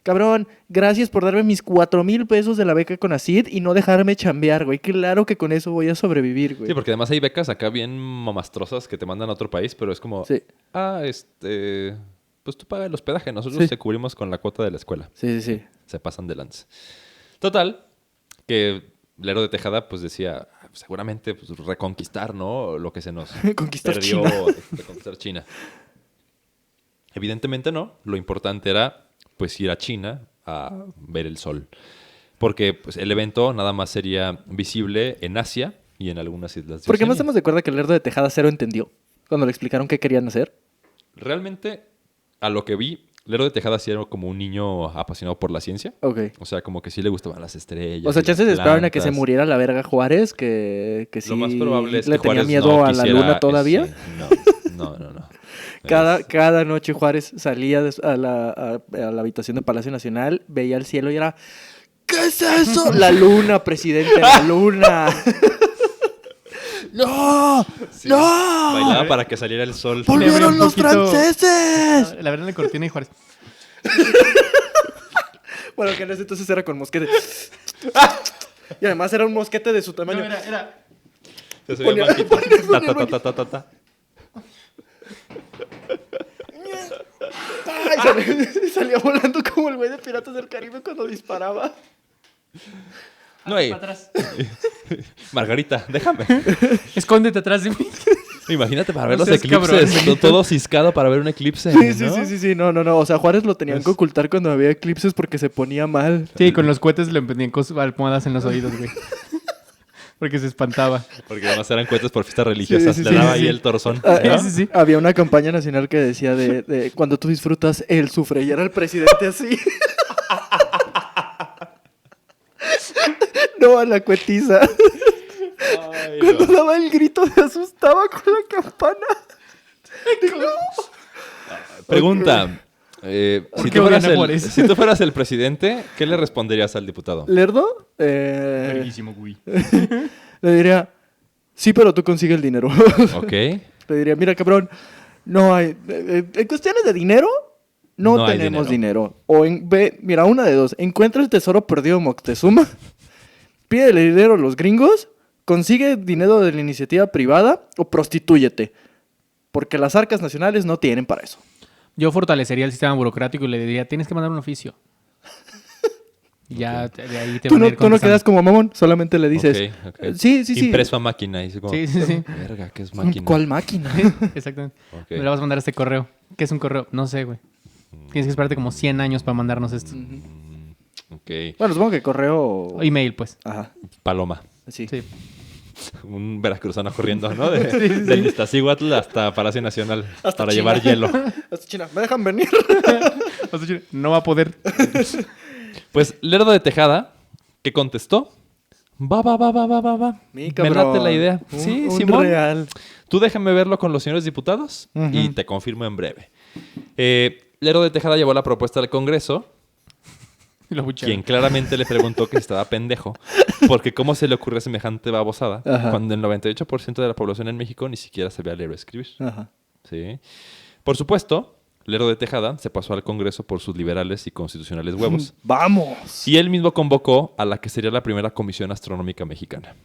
cabrón, gracias por darme mis 4,000 pesos de la beca CONACYT y no dejarme chambear, güey. Claro que con eso voy a sobrevivir, güey. Sí, porque además hay becas acá bien mamastrosas que te mandan a otro país, pero es como, Sí, pues tú pagas el hospedaje, nosotros Sí. te cubrimos con la cuota de la escuela. sí, sí. Se pasan de lanza. Total, que Lerdo de Tejada pues decía, seguramente pues, reconquistar, ¿no? Lo que se nos Conquistar perdió China. de conquistar China. Evidentemente no. Lo importante era pues ir a China a ver el sol. Porque pues, el evento nada más sería visible en Asia y en algunas islas de Porque más Oceanía. estamos de acuerdo que el Lerdo de Tejada cero entendió cuando le explicaron qué querían hacer. Realmente, a lo que vi, Lerdo de Tejada sí era como un niño apasionado por la ciencia. Ok. O sea, como que sí le gustaban las estrellas. O sea, y las chances esperaban a que se plantas. muriera la verga Juárez, que sí Lo más probable es le que tenía Juárez miedo no a la quisiera luna todavía. ese- No. Cada noche Juárez salía a la habitación de Palacio Nacional, veía el cielo y era, ¿qué es eso? La luna, presidente, la luna. ¡No! Sí. ¡No! Bailaba para que saliera el sol. Le abrí ¡Volvieron un los poquito- franceses! La verdad, la cortina y Juárez. Bueno, que en ese entonces era con mosquete. Y además era un mosquete de su tamaño. era. Se subía Ponía- banquito. ponía- Ta. Ay, salía volando como el güey de Piratas del Caribe cuando disparaba. No hay. Para atrás. Margarita, déjame. Escóndete atrás de mí. Imagínate para ver No los seas eclipses. cabrón. Todo ciscado para ver un eclipse. Sí. No. O sea, Juárez lo tenían que ocultar cuando había eclipses porque se ponía mal. Sí, con los cohetes le ponían almohadas en los oídos, güey. Porque se espantaba. Porque además eran cuentas por fiestas religiosas. Sí, Le daba sí. ahí el torzón. Ah, ¿no? Sí. Había una campaña nacional que decía de cuando tú disfrutas, él sufre. Y era el presidente así. No, a la cuetiza. Ay, Cuando no. daba el grito se asustaba con la campana. Digo, Pregunta. ¿Por Si qué tú, odian fueras a el, Juárez? si tú fueras el presidente, ¿qué le responderías al diputado? ¿Lerdo? Güey. Le diría, sí, pero tú consigues el dinero. Ok. Le diría, mira, cabrón, no hay... en cuestiones de dinero, no No hay tenemos dinero. dinero. Mira, una de dos. Encuentra el tesoro perdido de Moctezuma, pídele dinero a los gringos, consigue dinero de la iniciativa privada o prostitúyete. Porque las arcas nacionales no tienen para eso. Yo fortalecería el sistema burocrático y le diría, tienes que mandar un oficio. Y ya de ahí te Tú van a no, ir tú no quedas contestando. como mamón, solamente le dices... Ok. Sí. Impreso a máquina. Y dice como, Sí. verga, ¿qué es máquina? ¿Cuál máquina? Exactamente. Ok. Me le vas a mandar este correo. ¿Qué es un correo? No sé, güey. Tienes que esperarte como 100 años para mandarnos esto. Ok. Bueno, supongo que correo... O email, pues. Ajá, Paloma. sí. Sí. Un veracruzano corriendo, ¿no? Del Iztaccíhuatl hasta Palacio Nacional. Hasta para China. llevar hielo. Hasta China, ¿me dejan venir? No va a poder. Pues Lerdo de Tejada, ¿qué contestó? Va. Mi Me cabrón. late la idea. Sí, un Simón. real. Tú déjame verlo con los señores diputados y te confirmo en breve. Lerdo de Tejada llevó la propuesta al Congreso, Lo bucharon. quien claramente le preguntó que si estaba pendejo, porque cómo se le ocurre semejante babosada Ajá. cuando el 98% de la población en México ni siquiera sabía leer o escribir. Ajá. ¿Sí? Por supuesto, Lerdo de Tejada se pasó al Congreso por sus liberales y constitucionales huevos. ¡Vamos! Y él mismo convocó a la que sería la primera Comisión Astronómica Mexicana.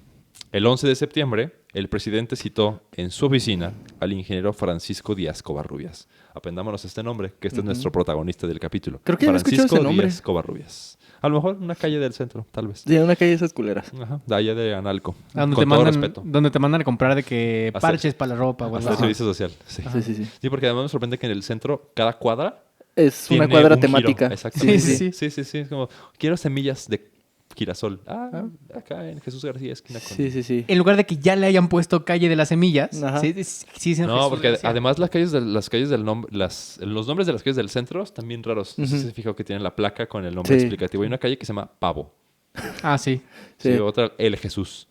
El 11 de septiembre, el presidente citó en su oficina al ingeniero Francisco Díaz Covarrubias. Aprendámonos este nombre, que este es nuestro protagonista del capítulo. Creo que ya había escuchado Francisco ese nombre. Díaz Covarrubias. A lo mejor una calle del centro, tal vez. Sí, una calle de esas culeras. Ajá, de allá de Analco. A donde Con te todo mandan, respeto. donde te mandan a comprar de que Hacer- parches para la ropa o algo Hasta el así. servicio social. Sí. Sí. Sí, porque además me sorprende que en el centro, cada cuadra Es tiene una cuadra un giro. temática. Exactamente. Sí. Sí. Es como, quiero semillas de girasol. Acá en Jesús García, esquina con... Sí. En lugar de que ya le hayan puesto calle de las semillas. Ajá. Sí, señor No, Jesús porque García. además las calles del nombre, los nombres de las calles del centro están bien raros. No sé si se fijó que tienen la placa con el nombre Sí. explicativo. Hay una calle que se llama Pavo. Ah, sí. Sí. Sí. Otra, El Jesús.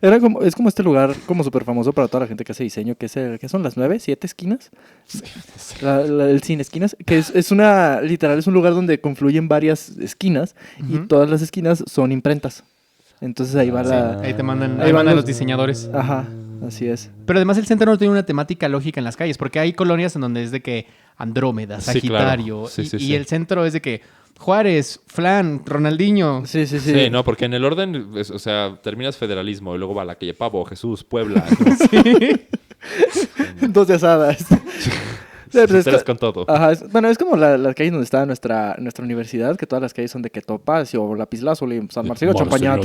Es como este lugar como súper famoso para toda la gente que hace diseño, que son las 9, 7 esquinas. El Cine Esquinas, que es una, literal, es un lugar donde confluyen varias esquinas y Ujú. todas las esquinas son imprentas. Entonces ahí va la... Ahí te mandan, Ahí ahí van mandan los- los diseñadores. Ajá, así es. Pero además el centro no tiene una temática lógica en las calles, porque hay colonias en donde es de que Andrómeda, Sí, Sagitario, claro. Sí, y, sí, y sí. el centro es de que Juárez, Flan, Ronaldinho. Sí. Sí, no, porque en el orden, o sea, terminas federalismo y luego va la calle Pavo, Jesús, Puebla. Dos de asadas. Sí, pues Te está- con todo. Ajá, bueno, es como las calles donde está nuestra universidad, que todas las calles son de que Topacio, Lapislázuli, San Marcelo, Champañat.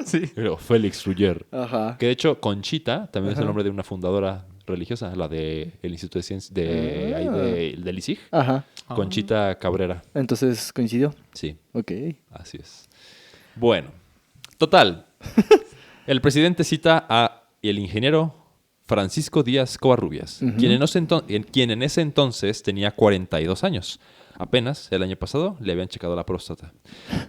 Sí. Félix Ruller. Ajá. Que de hecho, Conchita también es el Ajá. nombre de una fundadora religiosa, la de el Instituto de Ciencias del ISIG. Ajá. Conchita Cabrera. Entonces coincidió. Sí, Ok. así es. Bueno, total. El presidente cita a el ingeniero Francisco Díaz Covarrubias, Ujú. quien en ese entonces tenía 42 años. Apenas el año pasado le habían checado la próstata.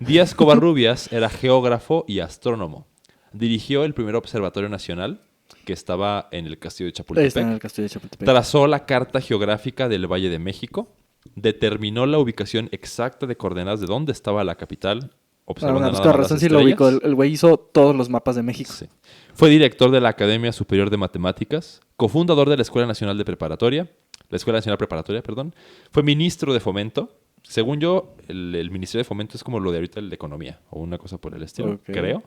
Díaz Covarrubias era geógrafo y astrónomo. Dirigió el primer observatorio nacional, que estaba en el castillo de Ahí está en Chapultepec. el castillo de Chapultepec. Trazó la carta geográfica del Valle de México. Determinó la ubicación exacta de coordenadas de dónde estaba la capital. Observando Pues nada con más razón las sí lo ubico. estrellas. El güey hizo todos los mapas de México. Sí. Fue director de la Academia Superior de Matemáticas, cofundador de la Escuela Nacional Preparatoria, perdón. Fue ministro de Fomento. Según yo, el Ministerio de Fomento es como lo de ahorita el de Economía, o una cosa por el estilo, Ok. creo.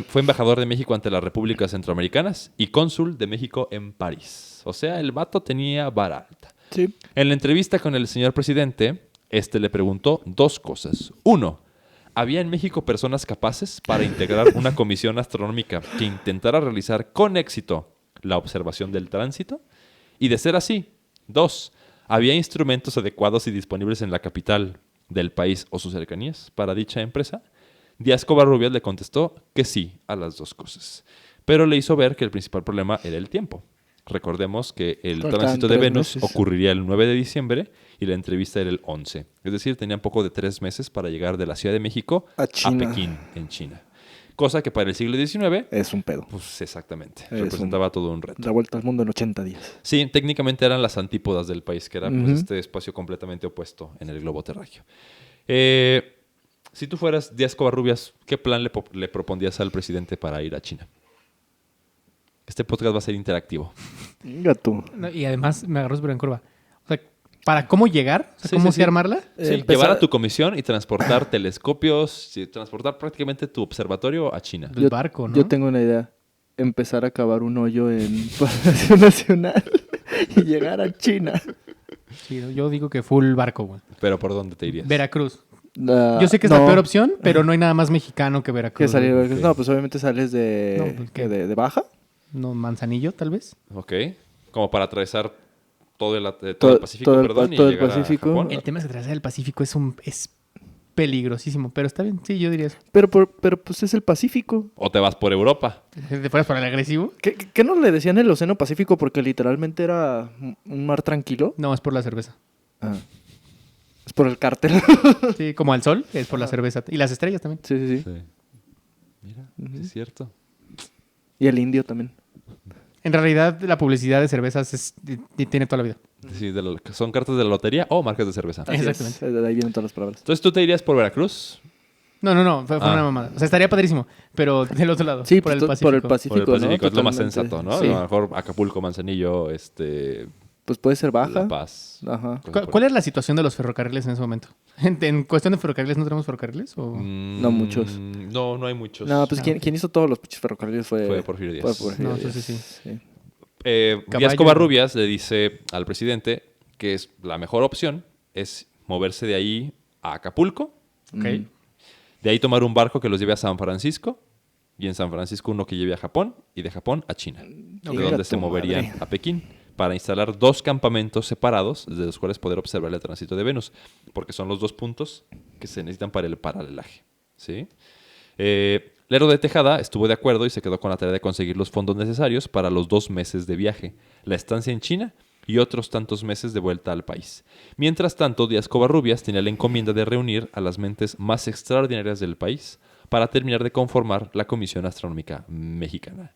Fue embajador de México ante las repúblicas centroamericanas y cónsul de México en París. O sea, el vato tenía vara alta. Sí. En la entrevista con el señor presidente, le preguntó dos cosas. Uno, ¿había en México personas capaces para integrar una comisión astronómica que intentara realizar con éxito la observación del tránsito? Y de ser así, dos, ¿había instrumentos adecuados y disponibles en la capital del país o sus cercanías para dicha empresa? Díaz Covarrubias le contestó que sí a las dos cosas, pero le hizo ver que el principal problema era el tiempo. Recordemos que el Faltaban tránsito de 3 Venus meses. ocurriría el 9 de diciembre y la entrevista era el 11. Es decir, tenían poco de 3 meses para llegar de la Ciudad de México A China. Pekín, en China. Cosa que para el siglo XIX, Es un pedo. pues exactamente, Es representaba todo un reto. La vuelta al mundo en 80 días. Sí, técnicamente eran las antípodas del país, que era pues, Ujú. este espacio completamente opuesto en el globo terráqueo. Si tú fueras Díaz Covarrubias, ¿qué plan le propondrías al presidente para ir a China? Este podcast va a ser interactivo. Venga tú. No, y además me agarró súper en curva. O sea, ¿para cómo llegar? O sea, Sí, ¿cómo sí, sí sí. armarla? Sí, Empezar- llevar a tu comisión y transportar telescopios, sí, transportar prácticamente tu observatorio a China. El barco, ¿no? Yo tengo una idea. Empezar a cavar un hoyo en Palacio Nacional y llegar a China. Sí, yo digo que full barco, güey. Pero ¿por dónde te irías? Veracruz. Ah, Yo sé que es la peor opción, pero no hay nada más mexicano que Veracruz. Que salir, güey. Ok. No, pues obviamente sales de, No, pues, ¿qué? de baja. No, Manzanillo, tal vez. Ok. Como para atravesar todo el Todo- Pacífico, todo el perdón, pa- y todo el llegar Pacífico. a Japón. El tema es que tras el Pacífico es peligrosísimo, pero está bien. Sí, yo diría eso. Pero pues es el Pacífico. O te vas por Europa. ¿Te fueras para el agresivo? ¿Qué no le decían el Océano Pacífico? Porque literalmente era un mar tranquilo. No, es por la cerveza. Ah. Es por el cártel. Sí, como al sol, es por la cerveza. Y las estrellas también. Sí, sí, sí. Sí. Mira, sí es cierto. Y el indio también. En realidad, la publicidad de cervezas tiene toda la vida. Sí, son cartas de la lotería o marcas de cerveza. Así es. Exactamente. De ahí vienen todas las palabras. Entonces tú te irías por Veracruz, No, fue Ah. una mamada. O sea, estaría padrísimo, pero del otro lado, Sí, por el pues, Pacífico. por el Pacífico. por el Pacífico, ¿no? es lo más Totalmente. sensato, ¿no? Sí. A lo mejor Acapulco, Manzanillo, Pues puede ser baja. La Paz. Ajá. ¿Cuál es la situación de los ferrocarriles en ese momento? ¿En cuestión de ferrocarriles no tenemos ferrocarriles? ¿O? No muchos. No hay muchos. No, pues Ah, ¿quién hizo todos los pinches ferrocarriles Fue Porfirio Díaz. Fue Porfirio No, Díaz. entonces sí. Díaz Caballo. Covarrubias le dice al presidente que es la mejor opción es moverse de ahí a Acapulco, Ok. de ahí tomar un barco que los lleve a San Francisco y en San Francisco uno que lleve a Japón y de Japón a China, de Venga donde tu se moverían madre. a Pekín para instalar 2 campamentos separados desde los cuales poder observar el tránsito de Venus, porque son los 2 puntos que se necesitan para el paralelaje. ¿Sí? Lerdo de Tejada estuvo de acuerdo y se quedó con la tarea de conseguir los fondos necesarios para los 2 meses de viaje, la estancia en China y otros tantos meses de vuelta al país. Mientras tanto, Díaz Covarrubias tenía la encomienda de reunir a las mentes más extraordinarias del país para terminar de conformar la Comisión Astronómica Mexicana.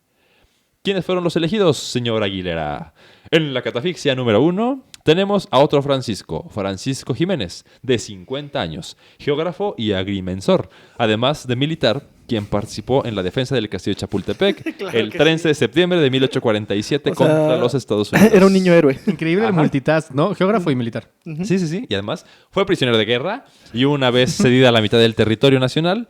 ¿Quiénes fueron los elegidos, señor Aguilera? En la catafixia número 1 tenemos a otro Francisco Jiménez, de 50 años, geógrafo y agrimensor, además de militar quien participó en la defensa del castillo de Chapultepec el 13 de septiembre de 1847 contra los Estados Unidos. Era un niño héroe. Increíble el multitask, ¿no? Geógrafo y militar. Sí. Y además fue prisionero de guerra y una vez cedida la mitad del territorio nacional,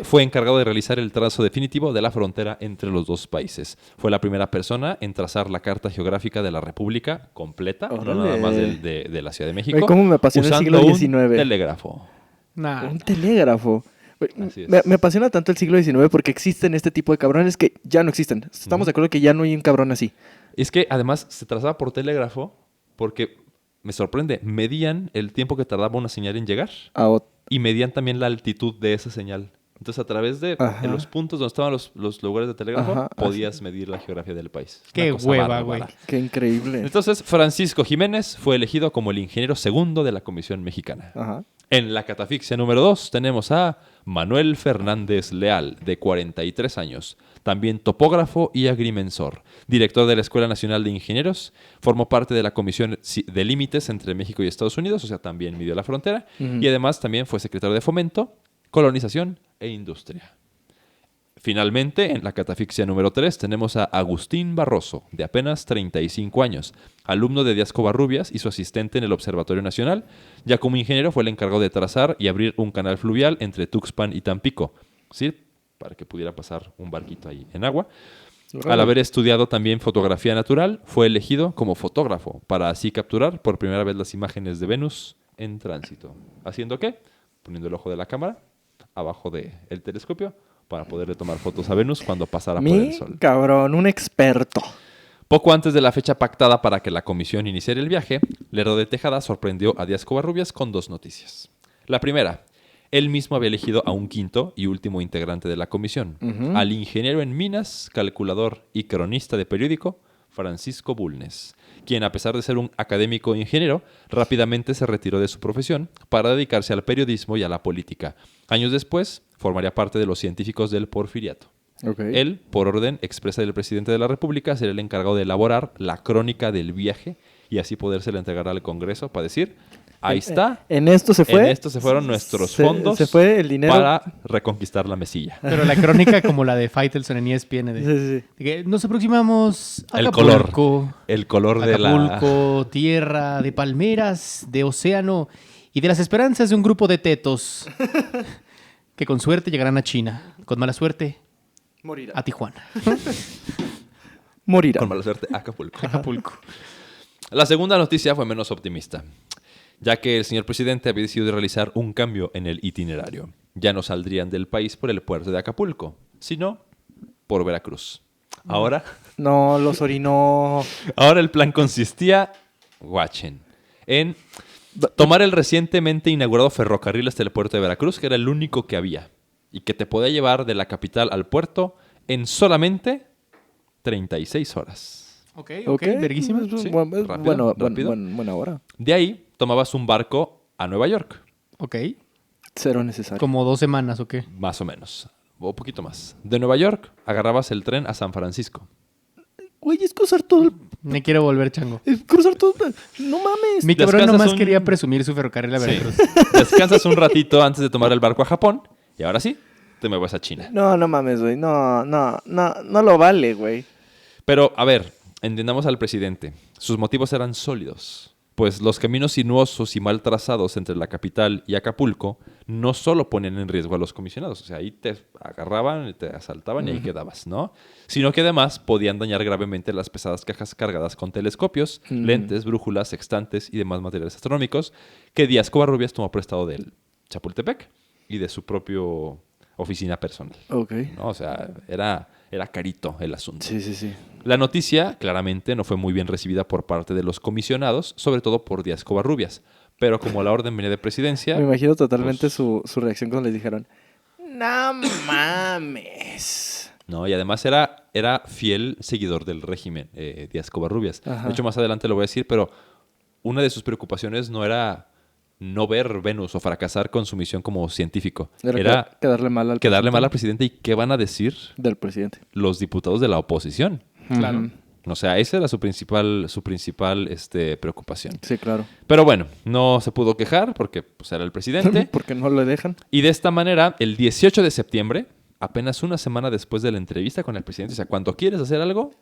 fue encargado de realizar el trazo definitivo de la frontera entre los dos países. Fue la primera persona en trazar la carta geográfica de la República completa, no nada más de la Ciudad de México, Oye, ¿cómo me apasiona el siglo usando XIX? un telégrafo. Nah. Un telégrafo. Así es. Me apasiona tanto el siglo XIX porque existen este tipo de cabrones que ya no existen. Estamos de acuerdo que ya no hay un cabrón así. Es que además se trazaba por telégrafo porque, me sorprende, medían el tiempo que tardaba una señal en llegar y medían también la altitud de esa señal. Entonces, a través de los puntos donde estaban los lugares de telégrafo, podías medir la geografía del país. Qué hueva, güey. Qué increíble. Entonces, Francisco Jiménez fue elegido como el ingeniero segundo de la Comisión Mexicana. Ajá. En la catafixia número 2 tenemos a Manuel Fernández Leal, de 43 años, también topógrafo y agrimensor, director de la Escuela Nacional de Ingenieros, formó parte de la Comisión de Límites entre México y Estados Unidos, o sea, también midió la frontera, y además también fue secretario de Fomento, Colonización e Industria. Finalmente, en la catafixia número 3 tenemos a Agustín Barroso, de apenas 35 años, alumno de Díaz Covarrubias y su asistente en el Observatorio Nacional. Ya como ingeniero fue el encargado de trazar y abrir un canal fluvial entre Tuxpan y Tampico, ¿sí? Para que pudiera pasar un barquito ahí en agua. Al haber estudiado también fotografía natural, fue elegido como fotógrafo para así capturar por primera vez las imágenes de Venus en tránsito. ¿Haciendo qué? Poniendo el ojo de la cámara abajo del telescopio para poderle tomar fotos a Venus cuando pasara por el Sol. Cabrón, un experto. Poco antes de la fecha pactada para que la comisión iniciara el viaje, Lerdo de Tejada sorprendió a Díaz Covarrubias con 2 noticias. La primera, él mismo había elegido a un quinto y último integrante de la comisión, al ingeniero en minas, calculador y cronista de periódico, Francisco Bulnes, quien a pesar de ser un académico ingeniero, rápidamente se retiró de su profesión para dedicarse al periodismo y a la política. Años después, formaría parte de los científicos del Porfiriato. Okay. Él, por orden expresa del presidente de la República, sería el encargado de elaborar la crónica del viaje y así podérsela entregar al Congreso para decir, ahí está. En esto se fue. En esto se fueron nuestros fondos. Se fue el dinero. Para reconquistar la mesilla. Pero la crónica como la de Faitelson en ESPN. Sí. De que nos aproximamos a El Acapulco. El color de Acapulco, tierra de palmeras, de océano y de las esperanzas de un grupo de tetos que con suerte llegarán a China. Con mala suerte, Morirá. a Tijuana. Morirá. Con mala suerte, Acapulco. Acapulco. La segunda noticia fue menos optimista, ya que el señor presidente había decidido realizar un cambio en el itinerario. Ya no saldrían del país por el puerto de Acapulco, sino por Veracruz. Ahora No, los orinó. Ahora el plan consistía, guachen, en tomar el recientemente inaugurado ferrocarril hasta el puerto de Veracruz, que era el único que había, y que te podía llevar de la capital al puerto en solamente 36 horas. Ok, verguísima. Sí, Bueno, rápido. buena hora. De ahí tomabas un barco a Nueva York, Ok. Cero necesario. Como 2 semanas, ¿o qué? más o menos, o poquito más. De Nueva York agarrabas el tren a San Francisco. Güey, es cruzar todo el... Me quiero volver chango. Es cruzar todo... No mames. Mi cabrón Descansas nomás un- quería presumir su ferrocarril a Sí. Veracruz. Descansas un ratito antes de tomar el barco a Japón y ahora sí, te me vas a China. No mames, güey. No lo vale, güey. Pero, a ver, entendamos al presidente. Sus motivos eran sólidos. Pues los caminos sinuosos y mal trazados entre la capital y Acapulco no solo ponían en riesgo a los comisionados, o sea, ahí te agarraban, te asaltaban y ahí quedabas, ¿no? Sino que además podían dañar gravemente las pesadas cajas cargadas con telescopios, lentes, brújulas, sextantes y demás materiales astronómicos que Díaz Covarrubias tomó prestado del Chapultepec y de su propio oficina personal, Ok. ¿no? O sea, era carito el asunto. Sí. La noticia, claramente, no fue muy bien recibida por parte de los comisionados, sobre todo por Díaz Covarrubias. Pero como la orden venía de presidencia... Me imagino totalmente pues, su reacción cuando les dijeron, no mames. No, y además era fiel seguidor del régimen, Díaz Covarrubias. Ajá. De hecho, más adelante lo voy a decir, pero una de sus preocupaciones no era no ver Venus o fracasar con su misión como científico. Era quedarle mal al presidente y qué van a decir del presidente. los diputados de la oposición. Claro. Ujú. O sea, esa era su principal preocupación. Sí, claro. Pero bueno, no se pudo quejar porque pues, era el presidente. Porque no lo dejan. Y de esta manera, el 18 de septiembre, apenas una semana después de la entrevista con el presidente. O sea, cuando quieres hacer algo,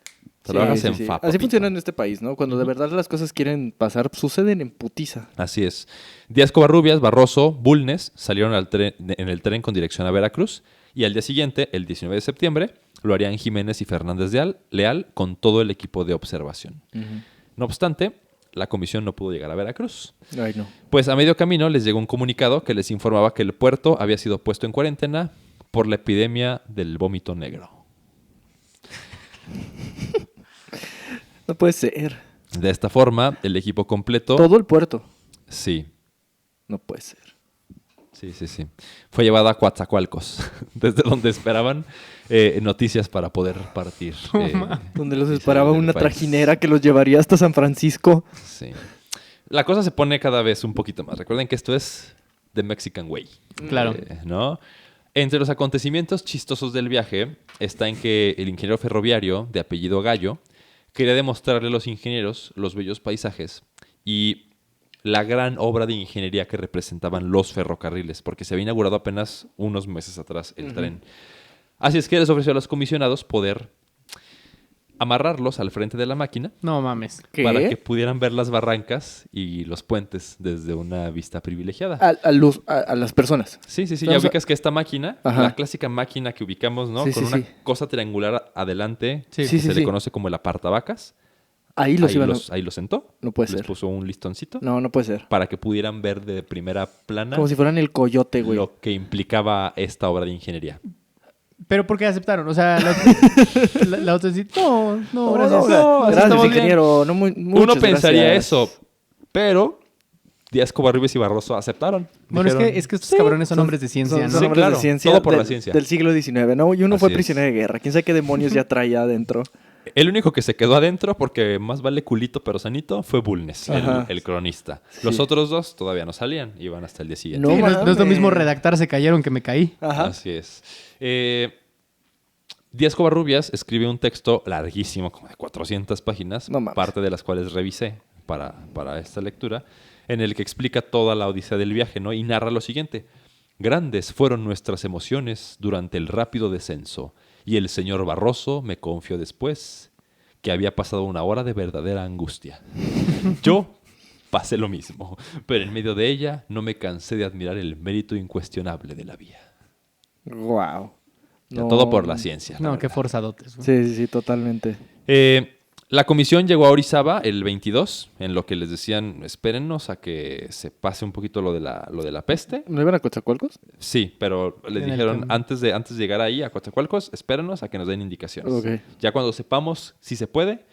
trabajas en FAP. Así funciona en este país, ¿no? Cuando de verdad las cosas quieren pasar, suceden en putiza. Así es. Díaz Covarrubias, Barroso, Bulnes salieron en el tren con dirección a Veracruz y al día siguiente, el 19 de septiembre, lo harían Jiménez y Fernández Leal con todo el equipo de observación. No obstante, la comisión no pudo llegar a Veracruz. Ay, no. Pues a medio camino les llegó un comunicado que les informaba que el puerto había sido puesto en cuarentena por la epidemia del vómito negro. No puede ser. De esta forma, el equipo completo... Todo el puerto. Sí, No puede ser. sí. Fue llevado a Coatzacoalcos, desde donde esperaban noticias para poder partir. Donde los y esperaba salir del una país. trajinera que los llevaría hasta San Francisco. Sí. La cosa se pone cada vez un poquito más. Recuerden que esto es The Mexican Way. Claro. ¿No? Entre los acontecimientos chistosos del viaje está en que el ingeniero ferroviario de apellido Gallo quería demostrarle a los ingenieros los bellos paisajes y la gran obra de ingeniería que representaban los ferrocarriles, porque se había inaugurado apenas unos meses atrás el tren. Así es que les ofreció a los comisionados poder amarrarlos al frente de la máquina No mames. ¿Qué? para que pudieran ver las barrancas y los puentes desde una vista privilegiada. A las personas. Sí. Ya Vamos a- ubicas que esta máquina, Ajá. la clásica máquina que ubicamos, ¿no? Sí, Con sí, una sí. cosa triangular adelante, Sí. Sí, que se sí. le conoce como el apartavacas. Ahí los iban a... Ahí los sentó. No puede Les ser. puso un listoncito No, no puede ser. para que pudieran ver de primera plana Como si fueran el coyote, güey. lo que implicaba esta obra de ingeniería. ¿Pero por qué aceptaron? O sea, la otra dice, no, gracias. no, así gracias, estamos bien. ingeniero. No, Uno pensaría gracias. eso, pero Díaz Covarrubias y Barroso aceptaron. Bueno, Dijeron, es que estos cabrones son hombres de ciencia, Son ¿no? Sí, hombres claro, de ciencia. todo por la del- ciencia. Del siglo XIX, ¿no? Y uno Así fue es. prisionero de guerra. ¿Quién sabe qué demonios ya traía adentro? El único que se quedó adentro, porque más vale culito pero sanito, fue Bulnes, Ajá. el cronista. Sí. Los otros dos todavía no salían, iban hasta el día siguiente. No Sí, no es lo mames. mismo redactar se cayeron que me caí. Ajá. Así es. Díaz Covarrubias escribe un texto larguísimo, como de 400 páginas, No mames. parte de las cuales revisé para esta lectura, en el que explica toda la odisea del viaje, ¿no? Y narra lo siguiente. Grandes fueron nuestras emociones durante el rápido descenso, y el señor Barroso me confió después que había pasado una hora de verdadera angustia. Yo pasé lo mismo, pero en medio de ella no me cansé de admirar el mérito incuestionable de la vía. Wow. O sea, todo por la ciencia. la No, qué verdad. forzadotes. güey. Sí, totalmente. La comisión llegó a Orizaba el 22, en lo que les decían, espérennos a que se pase un poquito lo de la peste. ¿No iban a Coatzacoalcos? Sí, pero les En el dijeron, camino. antes de llegar ahí a Coatzacoalcos, espérennos a que nos den indicaciones. Ok. Ya cuando sepamos si se puede,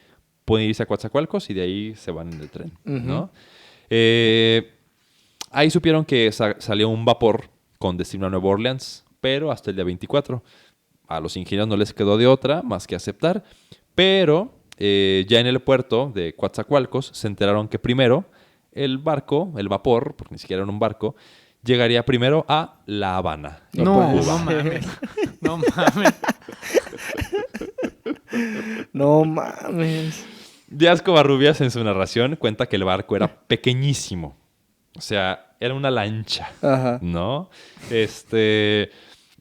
pueden irse a Coatzacoalcos y de ahí se van en el tren, ¿no? Ahí supieron que salió un vapor con destino a Nueva Orleans, pero hasta el día 24. A los ingenieros no les quedó de otra más que aceptar, pero ya en el puerto de Coatzacoalcos se enteraron que primero el vapor, porque ni siquiera era un barco, llegaría primero a La Habana. No, puede no ser. mames. No mames. No mames. Díaz Covarrubias en su narración cuenta que el barco era pequeñísimo. O sea, era una lancha, Ajá. ¿no?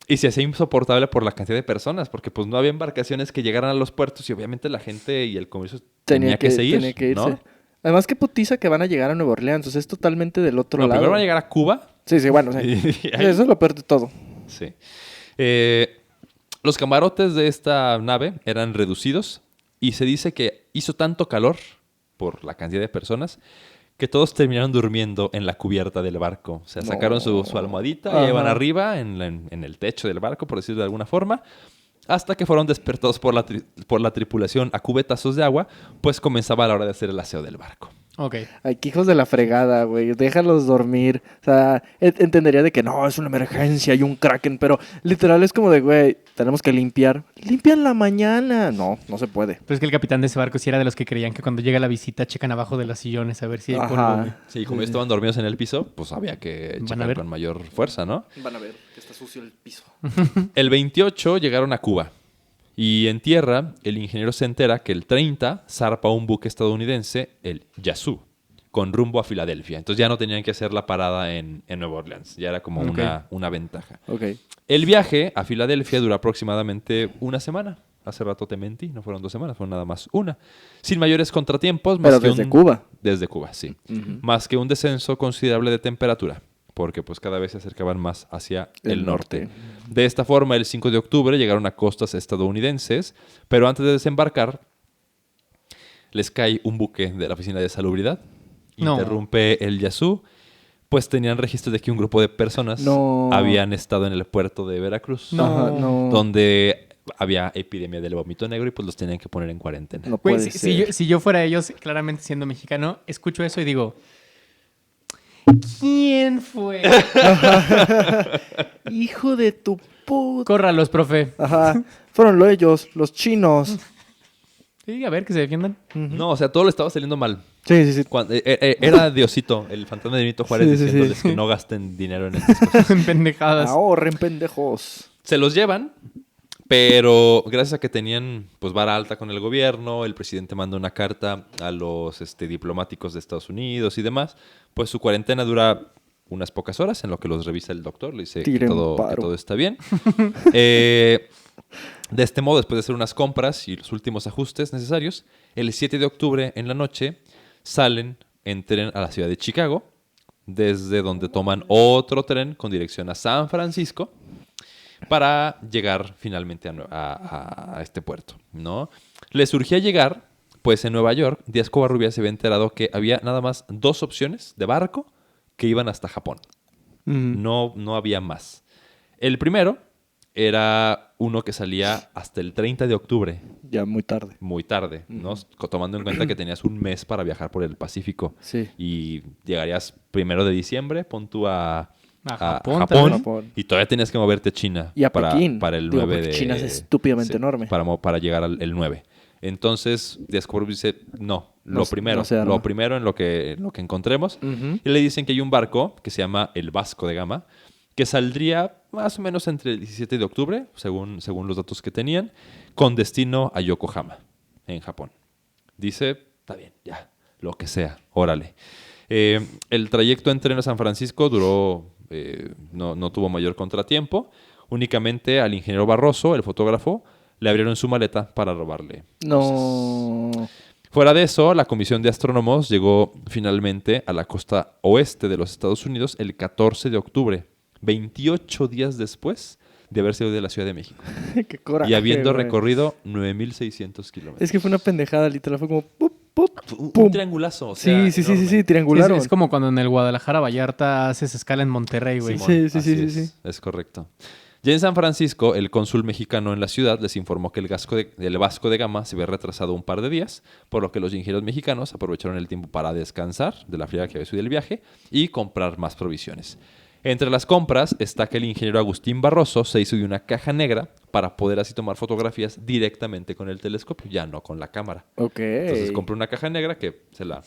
Y se hacía insoportable por la cantidad de personas, porque pues no había embarcaciones que llegaran a los puertos y obviamente la gente y el comercio tenía que seguir, tenía que irse. ¿no? Además, qué putiza que van a llegar a Nueva Orleans. O sea, es totalmente del otro No, lado. primero van a llegar a Cuba. Sí, bueno, sí. y Sí, ahí- eso es lo peor de todo. Sí. Los camarotes de esta nave eran reducidos y se dice que hizo tanto calor por la cantidad de personas que todos terminaron durmiendo en la cubierta del barco. O sea, No. sacaron su almohadita y Ajá. iban arriba en el techo del barco, por decirlo de alguna forma, hasta que fueron despertados por la tripulación a cubetazos de agua, pues comenzaba la hora de hacer el aseo del barco. Ok. Ay, qué hijos de la fregada, güey. Déjalos dormir. O sea, entendería de que no, es una emergencia y un kraken, pero literal es como de, güey, tenemos que limpiar. Limpian la mañana. No, no se puede. Pero es que el capitán de ese barco sí era de los que creían que cuando llega la visita checan abajo de los sillones a ver si hay polvo, güey. Ajá. Sí, como estaban dormidos en el piso, pues había que Van a checar ver. con mayor fuerza, ¿no? Van a ver que está sucio el piso. El 28 llegaron a Cuba y en tierra el ingeniero se entera que el 30 zarpa un buque estadounidense, el Yazoo, con rumbo a Filadelfia. Entonces ya no tenían que hacer la parada en Nueva Orleans. Ya era como una ventaja. Ok. El viaje a Filadelfia duró aproximadamente una semana. Hace rato te mentí, no fueron 2 semanas, fue nada más una. Sin mayores contratiempos. Pero desde Cuba. Desde Cuba, sí. Más que un descenso considerable de temperatura, porque pues cada vez se acercaban más hacia el norte. De esta forma, el 5 de octubre llegaron a costas estadounidenses, pero antes de desembarcar, les cae un buque de la Oficina de Salubridad. Interrumpe el Yazoo, pues tenían registro de que un grupo de personas habían estado en el puerto de Veracruz, donde había epidemia del vómito negro y pues los tenían que poner en cuarentena. No puede ser. Si yo fuera ellos, claramente siendo mexicano, escucho eso y digo, ¿quién fue? Hijo de tu puta. Córralos, profe. Ajá. Fueron ellos, los chinos. Sí, a ver, que se defiendan. No, o sea, todo le estaba saliendo mal. Sí. Era Diosito, el fantasma de Benito Juárez, diciéndoles que no gasten dinero en estas cosas. En pendejadas. Ahorren, pendejos. Se los llevan, pero gracias a que tenían pues vara alta con el gobierno, el presidente manda una carta a los diplomáticos de Estados Unidos y demás, pues su cuarentena dura unas pocas horas en lo que los revisa el doctor, le dice que todo está bien. De este modo, después de hacer unas compras y los últimos ajustes necesarios, el 7 de octubre en la noche salen en tren a la ciudad de Chicago, desde donde toman otro tren con dirección a San Francisco para llegar finalmente a este puerto, ¿no? Les surgía llegar, pues en Nueva York, Díaz Covarrubias se había enterado que había nada más 2 opciones de barco que iban hasta Japón. No había más. El primero era uno que salía hasta el 30 de octubre. Ya muy tarde. Muy tarde, ¿no? Tomando en cuenta que tenías un mes para viajar por el Pacífico. Sí. Y llegarías 1 de diciembre, pon tú a Japón. Y todavía tenías que moverte a China. Y a Pekín. Para el 9 de... China es estúpidamente enorme. Para llegar al 9. Entonces, Díaz Covarrubias dice, lo primero en lo que encontremos. Y le dicen que hay un barco que se llama el Vasco de Gama, que saldría más o menos entre el 17 de octubre, según los datos que tenían, con destino a Yokohama, en Japón. Dice, está bien, ya, lo que sea, órale. El trayecto en tren a San Francisco duró, no tuvo mayor contratiempo. Únicamente al ingeniero Barroso, el fotógrafo, le abrieron su maleta para robarle cosas. Fuera de eso, la Comisión de Astrónomos llegó finalmente a la costa oeste de los Estados Unidos el 14 de octubre, 28 días después de haber salido de la Ciudad de México. Qué coraje, y habiendo recorrido 9,600 kilómetros. Es que fue una pendejada, literal. Fue como... Un triangulazo. O sea, sí, triangularon. Sí, es como cuando en el Guadalajara Vallarta haces escala en Monterrey, güey. Sí. Es correcto. Ya en San Francisco, el cónsul mexicano en la ciudad les informó que el Vasco de Gama se había retrasado un par de días, por lo que los ingenieros mexicanos aprovecharon el tiempo para descansar de la friega que había subido el viaje y comprar más provisiones. Entre las compras está que el ingeniero Agustín Barroso se hizo de una caja negra para poder así tomar fotografías directamente con el telescopio, ya no con la cámara. Ok. Entonces compró una caja negra que se la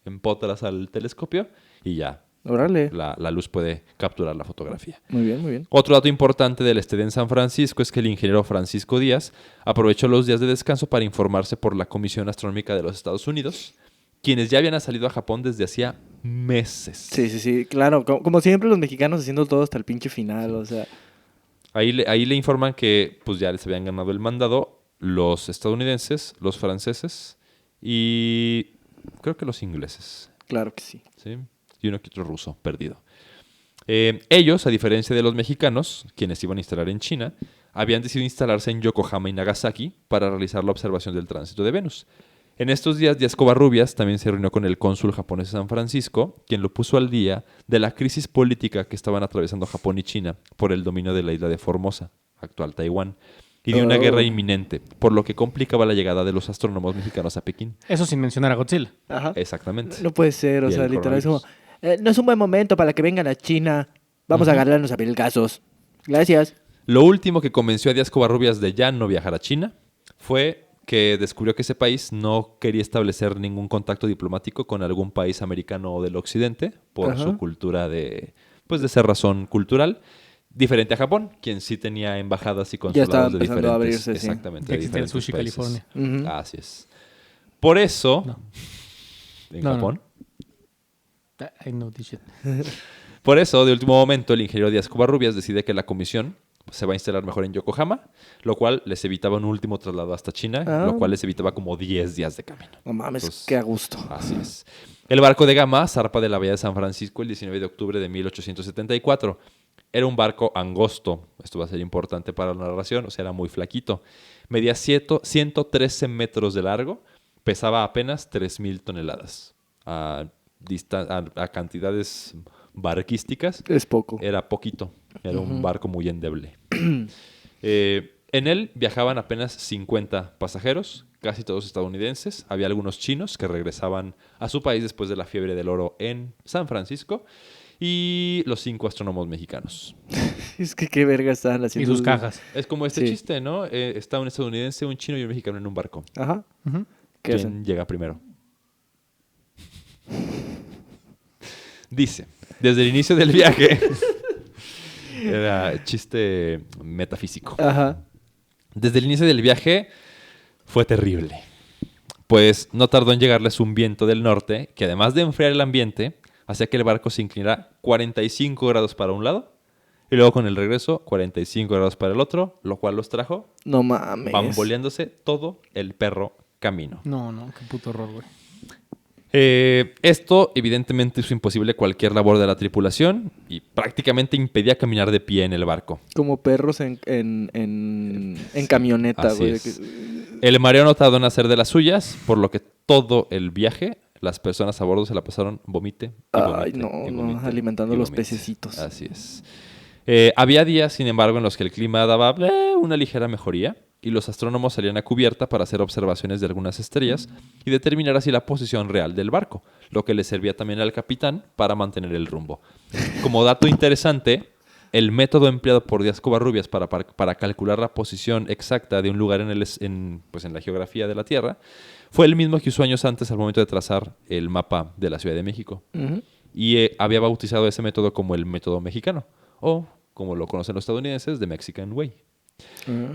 empotras al telescopio y ya. Órale. La luz puede capturar la fotografía. Muy bien. Otro dato importante del estadía en San Francisco es que el ingeniero Francisco Díaz aprovechó los días de descanso para informarse por la Comisión Astronómica de los Estados Unidos, quienes ya habían salido a Japón desde hacía meses. Sí, claro. Como siempre los mexicanos haciendo todo hasta el pinche final, o sea... Ahí le informan que pues ya les habían ganado el mandado los estadounidenses, los franceses y creo que los ingleses. Claro que sí. ¿Sí? Y uno que otro ruso perdido. Ellos, a diferencia de los mexicanos, quienes iban a instalar en China, habían decidido instalarse en Yokohama y Nagasaki para realizar la observación del tránsito de Venus. En estos días, Díaz Covarrubias también se reunió con el cónsul japonés de San Francisco, quien lo puso al día de la crisis política que estaban atravesando Japón y China por el dominio de la isla de Formosa, actual Taiwán, y de una guerra inminente, por lo que complicaba la llegada de los astrónomos mexicanos a Pekín. Eso sin mencionar a Godzilla. Ajá. Exactamente. No puede ser, o sea, literal es como... no es un buen momento para que vengan a China. Vamos a agarrarnos a pilgazos. Gracias. Lo último que convenció a Díaz Covarrubias de ya no viajar a China fue que descubrió que ese país no quería establecer ningún contacto diplomático con algún país americano o del occidente por su cultura de cerrazón cultural, diferente a Japón, quien sí tenía embajadas y consulados de diferentes... A abrirse, exactamente, sí. Existe el Sushi países. California. Así es. Por eso, en Japón, I know this shit. Por eso, de último momento, el ingeniero Díaz Covarrubias decide que la comisión se va a instalar mejor en Yokohama, lo cual les evitaba un último traslado hasta China, lo cual les evitaba como 10 días de camino. No mames, Entonces, qué a gusto. Así es. El barco de Gama zarpa de la bahía de San Francisco el 19 de octubre de 1874. Era un barco angosto, esto va a ser importante para la narración, o sea, era muy flaquito. Medía 113 metros de largo, pesaba apenas 3,000 toneladas. A cantidades barquísticas, Es poco. era poquito. Era un barco muy endeble. En él viajaban apenas 50 pasajeros, casi todos estadounidenses. Había algunos chinos que regresaban a su país después de la fiebre del oro en San Francisco. Y los 5 astrónomos mexicanos. Es que qué verga estaban Y haciendo. sus cajas. Es como este Sí. chiste, ¿no? Está un estadounidense, un chino y un mexicano en un barco. Ajá. Ujú. ¿Qué ¿Quién hacen? llega primero? Dice, desde el inicio del viaje... Era chiste metafísico. Ajá. Desde el inicio del viaje fue terrible. Pues no tardó en llegarles un viento del norte que, además de enfriar el ambiente, hacía que el barco se inclinara 45 grados para un lado y luego con el regreso 45 grados para el otro, lo cual los trajo No mames. bamboleándose todo el perro camino. No, qué puto horror, güey. Esto evidentemente hizo imposible cualquier labor de la tripulación y prácticamente impedía caminar de pie en el barco. Como perros en camioneta, Así güey. es. El mareo no tardó en hacer de las suyas, por lo que todo el viaje las personas a bordo se la pasaron vomite y Ay, vomite, no, y no, vomite, alimentando y los vomite. pececitos. Así es. Había días, sin embargo, en los que el clima daba una ligera mejoría y los astrónomos salían a cubierta para hacer observaciones de algunas estrellas y determinar así la posición real del barco, lo que le servía también al capitán para mantener el rumbo. Como dato interesante, el método empleado por Díaz Covarrubias para calcular la posición exacta de un lugar en la geografía de la Tierra fue el mismo que usó años antes al momento de trazar el mapa de la Ciudad de México. Ujú. Y había bautizado ese método como el método mexicano, o como lo conocen los estadounidenses, The Mexican Way.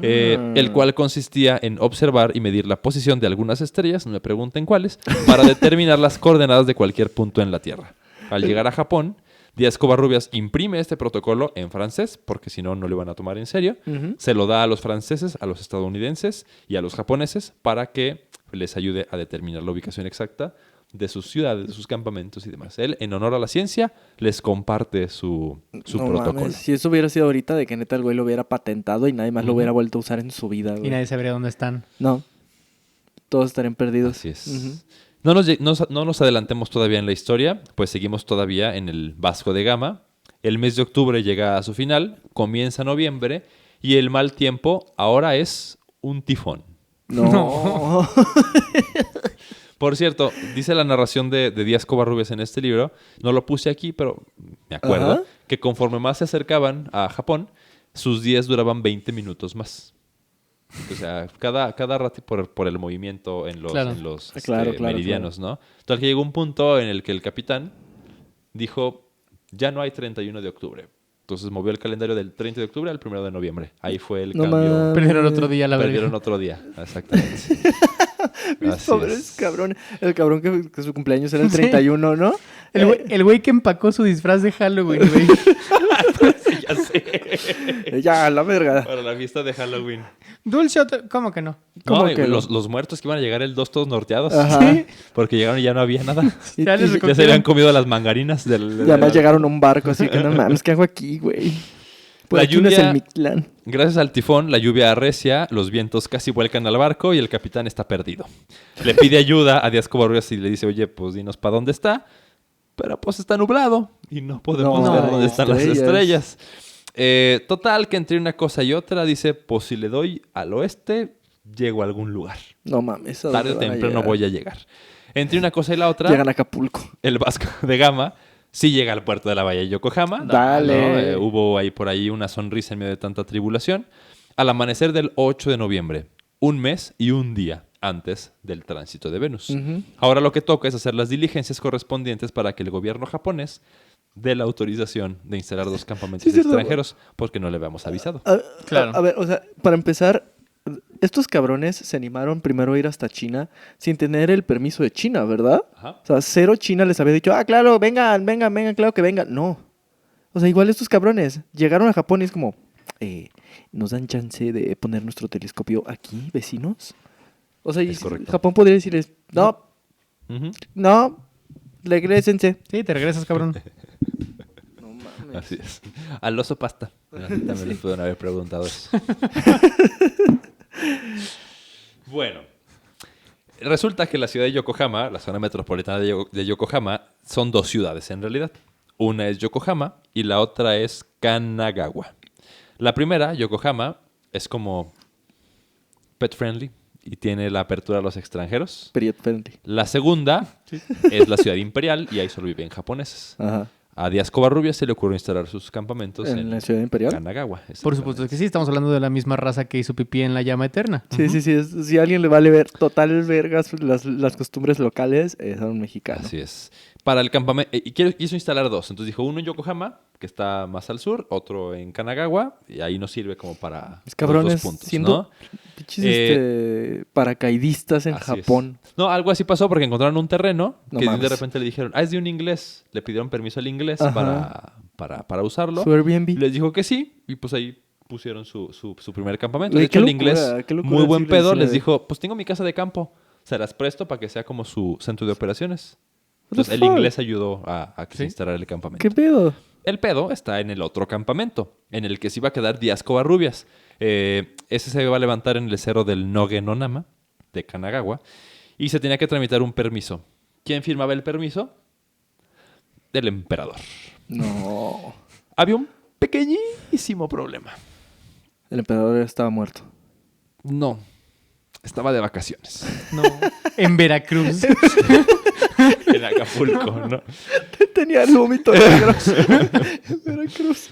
El cual consistía en observar y medir la posición de algunas estrellas, no me pregunten cuáles, para determinar las coordenadas de cualquier punto en la Tierra. Al llegar a Japón, Díaz Covarrubias imprime este protocolo en francés, porque si no, no lo iban a tomar en serio. Ujú. Se lo da a los franceses, a los estadounidenses y a los japoneses para que les ayude a determinar la ubicación exacta de sus ciudades, de sus campamentos y demás. Él, en honor a la ciencia, les comparte su No protocolo. mames, si eso hubiera sido ahorita, de que neta el güey lo hubiera patentado y nadie más lo hubiera vuelto a usar en su vida, güey. Y nadie sabría dónde están. No. Todos estarían perdidos. Así es. Ujú. No nos adelantemos todavía en la historia, pues seguimos todavía en el Vasco de Gama. El mes de octubre llega a su final, comienza noviembre y el mal tiempo ahora es un tifón. No. Por cierto, dice la narración de Díaz Covarrubias en este libro, no lo puse aquí, pero me acuerdo, Ajá. que conforme más se acercaban a Japón, sus días duraban 20 minutos más. O sea, cada rato por el movimiento en los, Claro. Claro, meridianos, ¿no? Entonces que llegó un punto en el que el capitán dijo, ya no hay 31 de octubre. Entonces movió el calendario del 30 de octubre al 1 de noviembre. Ahí fue el No cambio. mames. Perdieron otro día, la Perdieron verdad. otro día, exactamente. Mis Así pobres es. cabrón. El cabrón que su cumpleaños era el 31, ¿no? El güey que empacó su disfraz de Halloween, güey. Ya sé. Ya, la verga. Para la fiesta de Halloween. Dulce, ¿cómo que no? ¿Cómo No, que no? los muertos que iban a llegar el 2 todos norteados. Ajá. Sí. Porque llegaron y ya no había nada. Y- Ya les y- Ya se habían comido las mangarinas del... Y además llegaron a un barco, así que no mames, ¿qué hago aquí, güey? Por La aquí no es lluvia- el Mictlán. Gracias al tifón, la lluvia arrecia, los vientos casi vuelcan al barco y el capitán está perdido. Le pide ayuda a Díaz Covarrubias y le dice, oye, pues dinos para dónde está. Pero pues está nublado y no podemos No, ver dónde están las estrellas. estrellas. Total, que entre una cosa y otra dice, pues si le doy al oeste, llego a algún lugar. No mames. ¿a Tarde o dónde van a temprano llegar? voy a llegar. Entre una cosa y la otra, Llegan a Acapulco. el Vasco de Gama sí llega al puerto de la bahía de Yokohama. Dale. Hubo ahí por ahí una sonrisa en medio de tanta tribulación. Al amanecer del 8 de noviembre, un mes y un día antes del tránsito de Venus. Ujú. Ahora lo que toca es hacer las diligencias correspondientes para que el gobierno japonés dé la autorización de instalar 2 campamentos Sí, es cierto. extranjeros porque no le habíamos avisado. Claro. A ver, o sea, para empezar, estos cabrones se animaron primero a ir hasta China sin tener el permiso de China, ¿verdad? Ajá. O sea, cero China les había dicho, claro, vengan, claro que vengan. No. O sea, igual estos cabrones llegaron a Japón y es como, ¿nos dan chance de poner nuestro telescopio aquí, vecinos? O sea, y Es correcto. Japón podría decirles, no, Ujú. regrésense. Sí, te regresas, cabrón. No mames. Así es. Al oso pasta. También les pudieron haber preguntado eso. Bueno. Resulta que la ciudad de Yokohama, la zona metropolitana de Yokohama, son dos ciudades en realidad. Una es Yokohama y la otra es Kanagawa. La primera, Yokohama, es como pet friendly y tiene la apertura a los extranjeros. Period friendly. La segunda es la ciudad imperial y ahí solo viven japoneses. Ajá. A Díaz Covarrubias se le ocurrió instalar sus campamentos ¿En en la ciudad imperial? Kanagawa. Por supuesto que sí, estamos hablando de la misma raza que hizo pipí en la llama eterna. Sí, sí, sí. Si a alguien le vale ver total vergas las costumbres locales, son mexicanos. Así es. Para el campamento, quiso instalar dos. Entonces dijo uno en Yokohama, que está más al sur, otro en Kanagawa, y ahí nos sirve como para Es cabrones los dos puntos, siendo ¿no? pinches paracaidistas en Así es. Japón. No, algo así pasó porque encontraron un terreno No que de mames. repente le dijeron, es de un inglés. Le pidieron permiso al inglés Ajá. para usarlo. Su Airbnb. Les dijo que sí, y pues ahí pusieron su primer campamento. Güey, De hecho, qué el locura, inglés, qué locura muy buen decirle pedo, así, les de- dijo, pues tengo mi casa de campo, se las presto para que sea como su centro de operaciones. What the Entonces el fuck? inglés ayudó a que se Sí. instalara el campamento. ¿Qué pedo? El pedo está en el otro campamento, en el que se iba a quedar Díaz Covarrubias. Ese se iba a levantar en el cerro del Noge no Nama, de Kanagawa, y se tenía que tramitar un permiso. ¿Quién firmaba el permiso? El emperador. No. Había un pequeñísimo problema. El emperador estaba muerto. No, estaba de vacaciones No. En Veracruz. en Acapulco, ¿no? Tenía el vómito negro. Veracruz.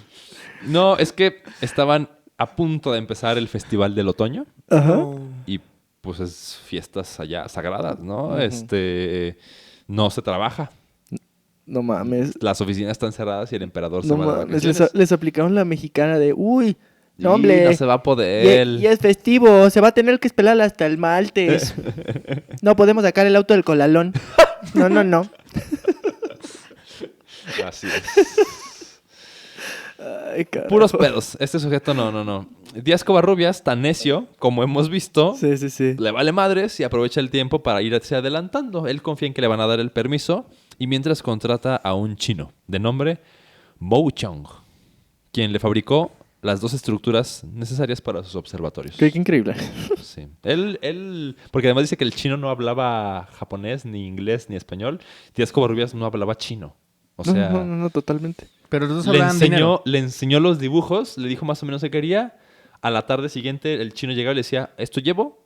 No, es que estaban a punto de empezar el Festival del Otoño. Ajá. Y pues es fiestas allá sagradas, ¿no? Ujú. No se trabaja. No mames. Las oficinas están cerradas y el emperador se No va de mames. vacaciones. Les aplicaron la mexicana de, uy, Y no, hombre. no se va a poder. Y es festivo, se va a tener que esperar hasta el martes. No podemos sacar el auto del colalón. No. Así es. Ay, carajo. Puros pedos. Este sujeto no. Díaz Covarrubias, tan necio, como hemos visto, Sí. le vale madres y aprovecha el tiempo para irse adelantando. Él confía en que le van a dar el permiso y mientras contrata a un chino de nombre Mo Chong, quien le fabricó las dos estructuras necesarias para sus observatorios. Qué increíble. Sí. Porque además dice que el chino no hablaba japonés, ni inglés, ni español. Díaz Covarrubias no hablaba chino. O sea, No, totalmente. Pero los dos le hablaban dinero. enseñó los dibujos, le dijo más o menos qué quería. A la tarde siguiente el chino llegaba y le decía, ¿esto llevo?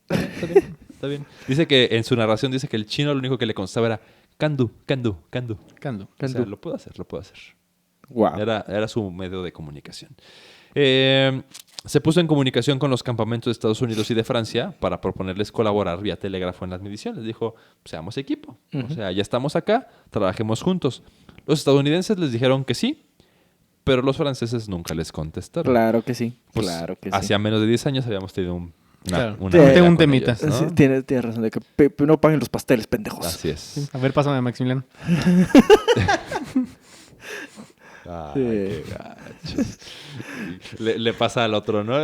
Está bien. Dice que en su narración dice que el chino lo único que le constaba era can do. Cando. O sea, lo puedo hacer. Wow. Era su medio de comunicación. Se puso en comunicación con los campamentos de Estados Unidos y de Francia para proponerles colaborar vía telégrafo en las mediciones. Dijo, seamos equipo. O sea, ya estamos acá, trabajemos juntos. Los estadounidenses les dijeron que sí, pero los franceses nunca les contestaron. Claro que sí. Pues, claro que sí. hacía menos de 10 años habíamos tenido una Claro. pelea Tengo un con temita. ellos, ¿no? Sí, tienes razón de que no paguen los pasteles, pendejos. Así es. A ver, pásame a Maximiliano. Ay, Sí. qué gachos. Le pasa al otro, ¿no?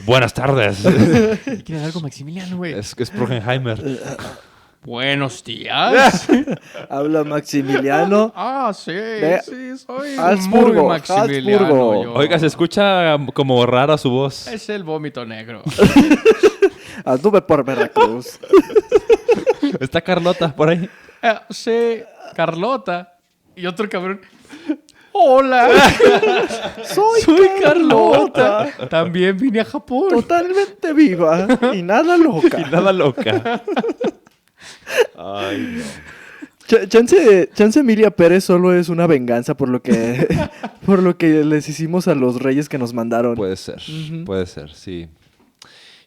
Buenas tardes. ¿Quieren hablar con Maximiliano, güey? es Progenheimer. Buenos días. Habla Maximiliano. Sí, Ve- soy Habsburgo, muy Maximiliano. Habsburgo. yo. Oiga, se escucha como rara su voz. Es el vómito negro. Anduve por Veracruz. Está Carlota por ahí. Sí, Carlota. Y otro cabrón. Hola. Soy Carlota. También vine a Japón. Totalmente viva y nada loca. Y nada loca. Ay, no. Chance Emilia Pérez solo es una venganza por lo que les hicimos a los reyes que nos mandaron. Puede ser, Ujú. sí.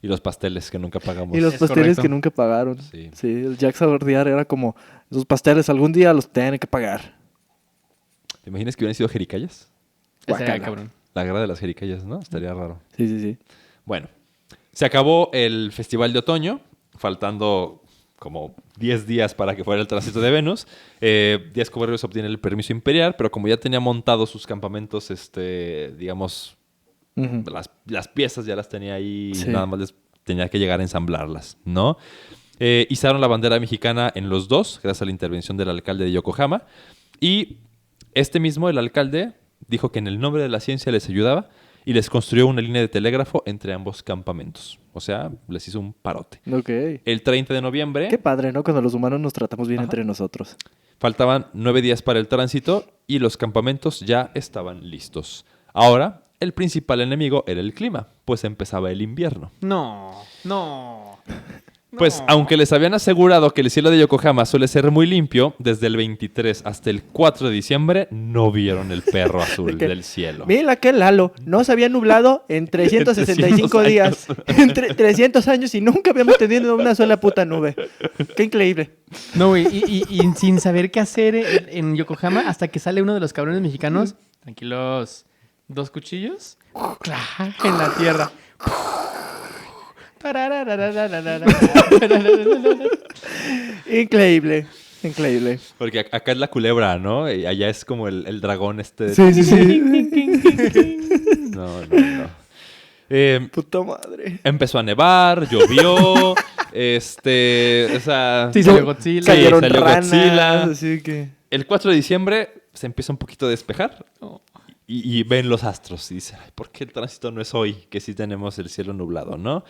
Y los pasteles que nunca pagamos. Y los Es pasteles correcto. que nunca pagaron. Sí. Sí, el Jack Sabordiar era como, esos pasteles algún día los tienen que pagar. ¿Te imaginas que hubieran sido jericayas? Estaría Guácala. cabrón. La guerra de las Jericayas, ¿no? Estaría raro. Sí. Bueno, se acabó el Festival de Otoño, faltando como 10 días para que fuera el tránsito de Venus. Díaz Covarrubias obtiene el permiso imperial, pero como ya tenía montados sus campamentos, digamos, las piezas ya las tenía ahí, nada más les tenía que llegar a ensamblarlas, ¿no? Izaron la bandera mexicana en los dos, gracias a la intervención del alcalde de Yokohama, y el alcalde, dijo que en el nombre de la ciencia les ayudaba y les construyó una línea de telégrafo entre ambos campamentos. O sea, les hizo un parote. Ok. El 30 de noviembre... Qué padre, ¿no? Cuando los humanos nos tratamos bien entre nosotros. Faltaban 9 días para el tránsito y los campamentos ya estaban listos. Ahora, el principal enemigo era el clima, pues empezaba el invierno. No. Pues, aunque les habían asegurado que el cielo de Yokohama suele ser muy limpio, desde el 23 hasta el 4 de diciembre no vieron el perro azul del cielo. Mira aquel Lalo, no se había nublado en 365 días, en 300 años y nunca habíamos tenido una sola puta nube. Qué increíble. No, güey, y sin saber qué hacer en Yokohama hasta que sale uno de los cabrones mexicanos, tranquilos, 2 cuchillos, en la tierra. Increíble. Porque acá es la culebra, ¿no? Y allá es como el dragón este. Sí. No. Puta madre. Empezó a nevar, llovió, o sea... Sí, salió Godzilla. Cayeron salió ranas, Godzilla. así que... El 4 de diciembre se empieza un poquito a despejar Oh. y ven los astros. Y dicen, ¿por qué el tránsito no es hoy? Que sí tenemos el cielo nublado, ¿no?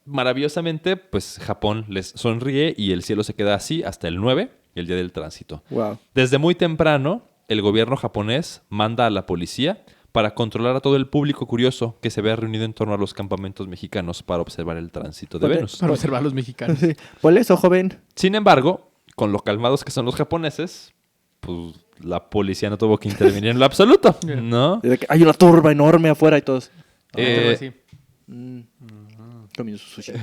Maravillosamente, pues Japón les sonríe y el cielo se queda así hasta el 9, el día del tránsito. Wow. Desde muy temprano, el gobierno japonés manda a la policía para controlar a todo el público curioso que se había reunido en torno a los campamentos mexicanos para observar el tránsito de Venus. Para observar a los mexicanos. Sí. Por eso, joven. Sin embargo, con lo calmados que son los japoneses, pues la policía no tuvo que intervenir en lo absoluto, ¿no? Hay una turba enorme afuera y todos. Sí. Comiendo su sushi.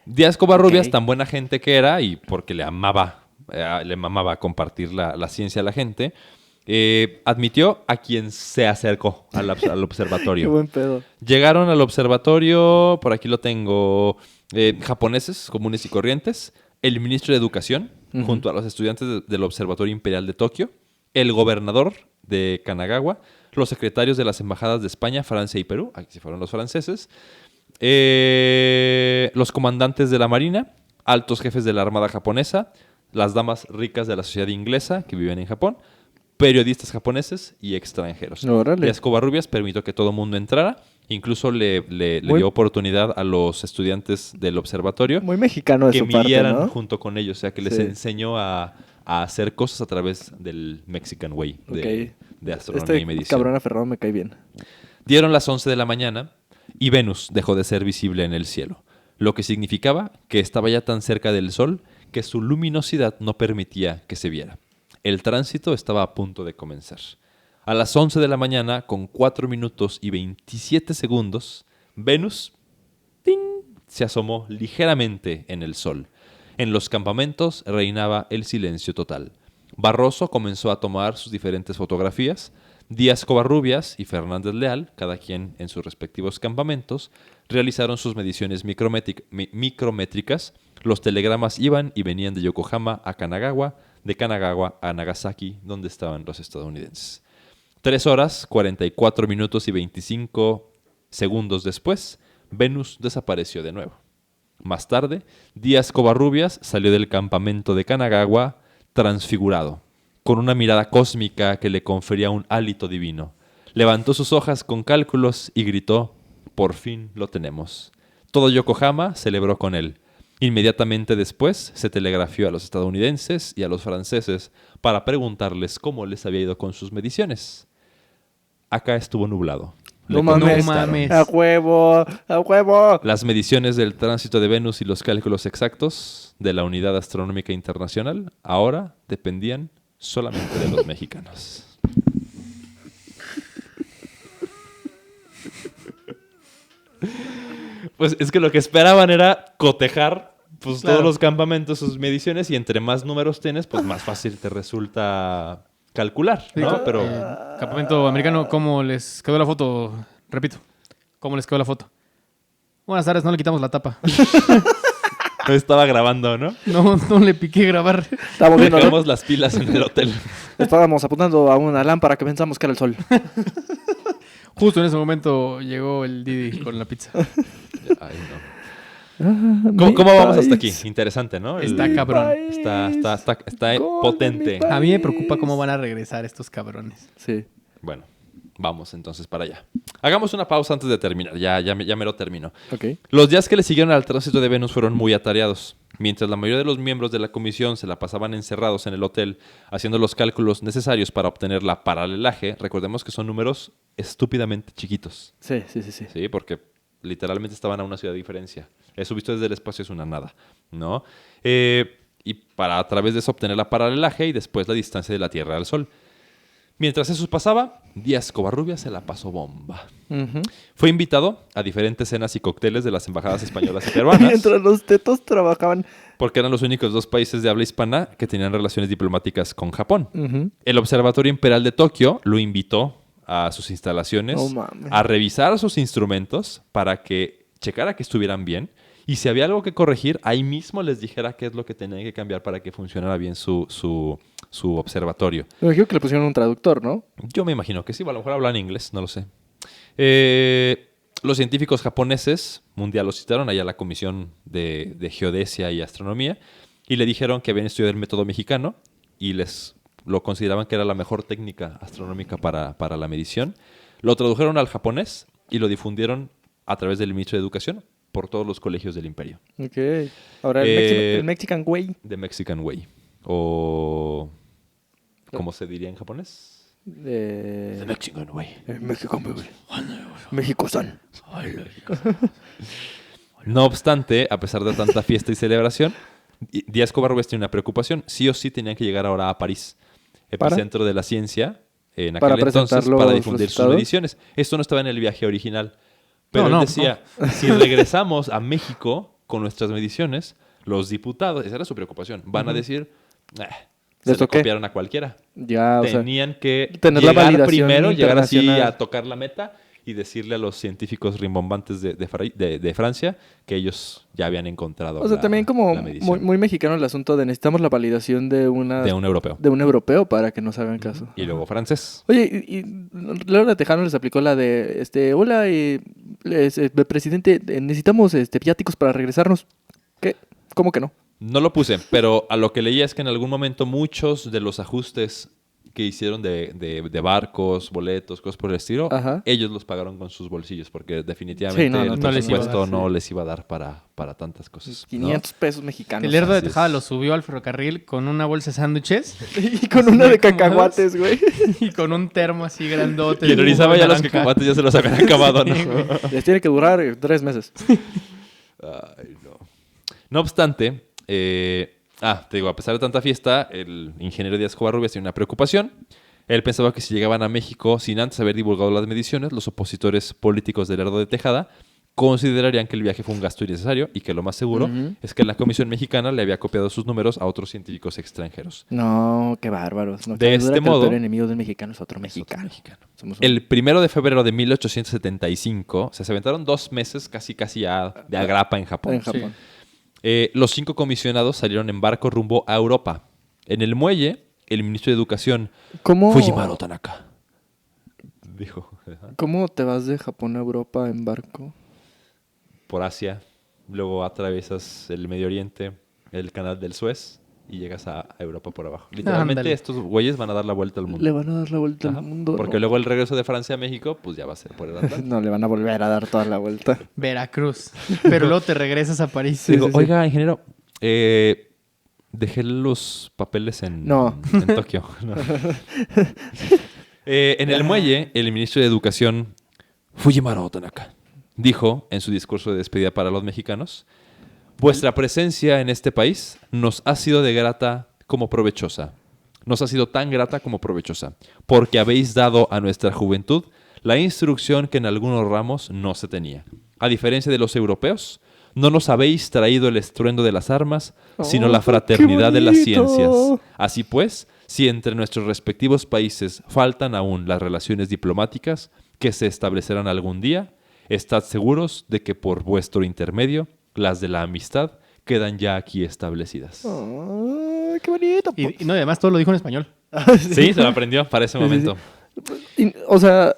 Díaz Covarrubias, Ok. tan buena gente que era, y porque le mamaba compartir la ciencia a la gente, admitió a quien se acercó al Qué observatorio. buen pedo. Llegaron al observatorio, por aquí lo tengo, japoneses comunes y corrientes, el ministro de Educación, junto a los estudiantes del Observatorio Imperial de Tokio, el gobernador de Kanagawa, los secretarios de las embajadas de España, Francia y Perú, aquí sí fueron los franceses, los comandantes de la Marina, altos jefes de la Armada japonesa, las damas ricas de la sociedad inglesa que viven en Japón, periodistas japoneses y extranjeros. Órale. Díaz Covarrubias permitió que todo el mundo entrara, incluso le dio oportunidad a los estudiantes del observatorio Muy mexicano de que su parte, midieran ¿no? junto con ellos, o sea, que les Sí. enseñó a hacer cosas a través del Mexican Way de astronomía y medición. Cabrón aferrado me cae bien. Dieron las 11 de la mañana y Venus dejó de ser visible en el cielo, lo que significaba que estaba ya tan cerca del Sol que su luminosidad no permitía que se viera. El tránsito estaba a punto de comenzar. A las 11 de la mañana, con 4 minutos y 27 segundos, Venus ¡ting!, se asomó ligeramente en el Sol. En los campamentos reinaba el silencio total. Barroso comenzó a tomar sus diferentes fotografías. Díaz Covarrubias y Fernández Leal, cada quien en sus respectivos campamentos, realizaron sus mediciones micrométricas. Los telegramas iban y venían de Yokohama a Kanagawa, de Kanagawa a Nagasaki, donde estaban los estadounidenses. 3 horas, 44 minutos y 25 segundos después, Venus desapareció de nuevo. Más tarde, Díaz Covarrubias salió del campamento de Kanagawa transfigurado, con una mirada cósmica que le confería un hálito divino. Levantó sus hojas con cálculos y gritó: «Por fin lo tenemos». Todo Yokohama celebró con él. Inmediatamente después se telegrafió a los estadounidenses y a los franceses para preguntarles cómo les había ido con sus mediciones. Acá estuvo nublado. Le No mames. contestaron. ¡A huevo! ¡A huevo! Las mediciones del tránsito de Venus y los cálculos exactos de la Unidad Astronómica Internacional ahora dependían solamente de los mexicanos. Pues es que lo que esperaban era cotejar todos los campamentos, sus mediciones, y entre más números tienes, pues más fácil te resulta calcular, ¿no? Sí, Pero campamento americano, ¿cómo les quedó la foto? Repito, ¿cómo les quedó la foto? Buenas tardes, no le quitamos la tapa. no estaba grabando, ¿no? No le piqué grabar. Estábamos viendo, Dejamos las pilas en el hotel. estábamos apuntando a una lámpara que pensamos que era el sol. Justo en ese momento llegó el Didi con la pizza. Ay, no. ¿Cómo vamos hasta aquí? Interesante, ¿no? Está cabrón. Está Gol potente. de mi país. A mí me preocupa cómo van a regresar estos cabrones. Sí. Bueno, vamos entonces para allá. Hagamos una pausa antes de terminar. Ya me lo termino. Ok. Los días que le siguieron al tránsito de Venus fueron muy atareados. Mientras la mayoría de los miembros de la comisión se la pasaban encerrados en el hotel haciendo los cálculos necesarios para obtener la paralelaje, recordemos que son números estúpidamente chiquitos. Sí. Sí, porque literalmente estaban a una ciudad de diferencia. Eso visto desde el espacio es una nada, ¿no? Y para a través de eso obtener la paralelaje y después la distancia de la Tierra al Sol. Mientras eso pasaba, Díaz Covarrubias se la pasó bomba. Ujú. Fue invitado a diferentes cenas y cócteles de las embajadas españolas y peruanas, Mientras los tetos trabajaban. porque eran los únicos dos países de habla hispana que tenían relaciones diplomáticas con Japón. Ujú. El Observatorio Imperial de Tokio lo invitó a sus instalaciones No mames. a revisar sus instrumentos para que checara que estuvieran bien y si había algo que corregir, ahí mismo les dijera qué es lo que tenían que cambiar para que funcionara bien su observatorio. Me imagino que le pusieron un traductor, ¿no? Yo me imagino que sí, a lo mejor hablan inglés, no lo sé. Los científicos japoneses mundial los citaron allá a la Comisión de Geodesia y Astronomía y le dijeron que habían estudiado el método mexicano y lo consideraban que era la mejor técnica astronómica para la medición. Lo tradujeron al japonés y lo difundieron a través del ministro de Educación por todos los colegios del imperio. Ok. Ahora el Mexican Way. The Mexican Way. O... ¿Cómo se diría en japonés? The Mexican Way. Mexican Way. México-san. No obstante, a pesar de tanta fiesta y celebración, Díaz Covarrubias tenía una preocupación. Sí o sí tenían que llegar ahora a París, epicentro de la ciencia, en aquel entonces, para difundir sus mediciones. Esto no estaba en el viaje original. Pero él decía, si regresamos a México con nuestras mediciones, los diputados, esa era su preocupación, van a decir, se lo copiaron a cualquiera. Ya, Tenían que tener llegar la validación primero, llegar así internacional. a tocar la meta y decirle a los científicos rimbombantes de Francia que ellos ya habían encontrado O sea, también como la medición muy mexicano el asunto de necesitamos la validación de de un europeo. de un europeo para que nos hagan caso. Y luego francés. Oye, y Laura Tejano les aplicó la de, hola, presidente, necesitamos viáticos para regresarnos. ¿Qué? ¿Cómo que no? No lo puse, pero a lo que leía es que en algún momento muchos de los ajustes que hicieron de barcos, boletos, cosas por el estilo, Ajá. ellos los pagaron con sus bolsillos porque definitivamente Sí, no el les iba a presupuesto dar, no sí. les iba a dar para tantas cosas. 500 pesos mexicanos. El Lerdo de así es. Tejada lo subió al ferrocarril con una bolsa de sándwiches Y con una de cacahuates, güey. y con un termo así grandote. Quien realizaba ya los naranja. cacahuates ya se los habían acabado, ¿no? Sí, güey. Les tiene que durar 3 meses. Ay, no. No obstante, te digo, a pesar de tanta fiesta, el ingeniero Díaz Covarrubias tiene una preocupación. Él pensaba que si llegaban a México sin antes haber divulgado las mediciones, los opositores políticos del Lerdo de Tejada considerarían que el viaje fue un gasto innecesario y que lo más seguro es que la Comisión Mexicana le había copiado sus números a otros científicos extranjeros. No, qué bárbaros. No, De cabe duda este que modo- el peor enemigo del mexicano es otro mexicano. Somos un- El 1 de febrero de 1875, se aventaron 2 meses casi ya de agrapa en Japón. En Japón. Los 5 comisionados salieron en barco rumbo a Europa. En el muelle, el ministro de Educación, ¿Cómo, Fujimaro Tanaka, dijo, ¿Cómo te vas de Japón a Europa en barco? por Asia, luego atraviesas el Medio Oriente, el canal del Suez y llegas a Europa por abajo. Literalmente Ándale. estos güeyes van a dar la vuelta al mundo. Le van a dar la vuelta Ajá, al mundo. porque luego el regreso de Francia a México, pues ya va a ser por el Atlántico. No, le van a volver a dar toda la vuelta. Veracruz. Pero luego te regresas a París. Sí, Digo, sí, sí. oiga, ingeniero, dejé los papeles en Tokio. No. En el muelle, el ministro de Educación, Fujimaro Tanaka, dijo en su discurso de despedida para los mexicanos: vuestra presencia en este país nos ha sido de grata como provechosa. Nos ha sido tan grata como provechosa, porque habéis dado a nuestra juventud la instrucción que en algunos ramos no se tenía. A diferencia de los europeos, no nos habéis traído el estruendo de las armas, sino Oh, la qué fraternidad de las bonito. ciencias. Así pues, si entre nuestros respectivos países faltan aún las relaciones diplomáticas que se establecerán algún día, estad seguros de que por vuestro intermedio, las de la amistad quedan ya aquí establecidas. ¡Ay, qué bonito! Y no, y además todo lo dijo en español. Sí, se lo aprendió para ese momento. O sea,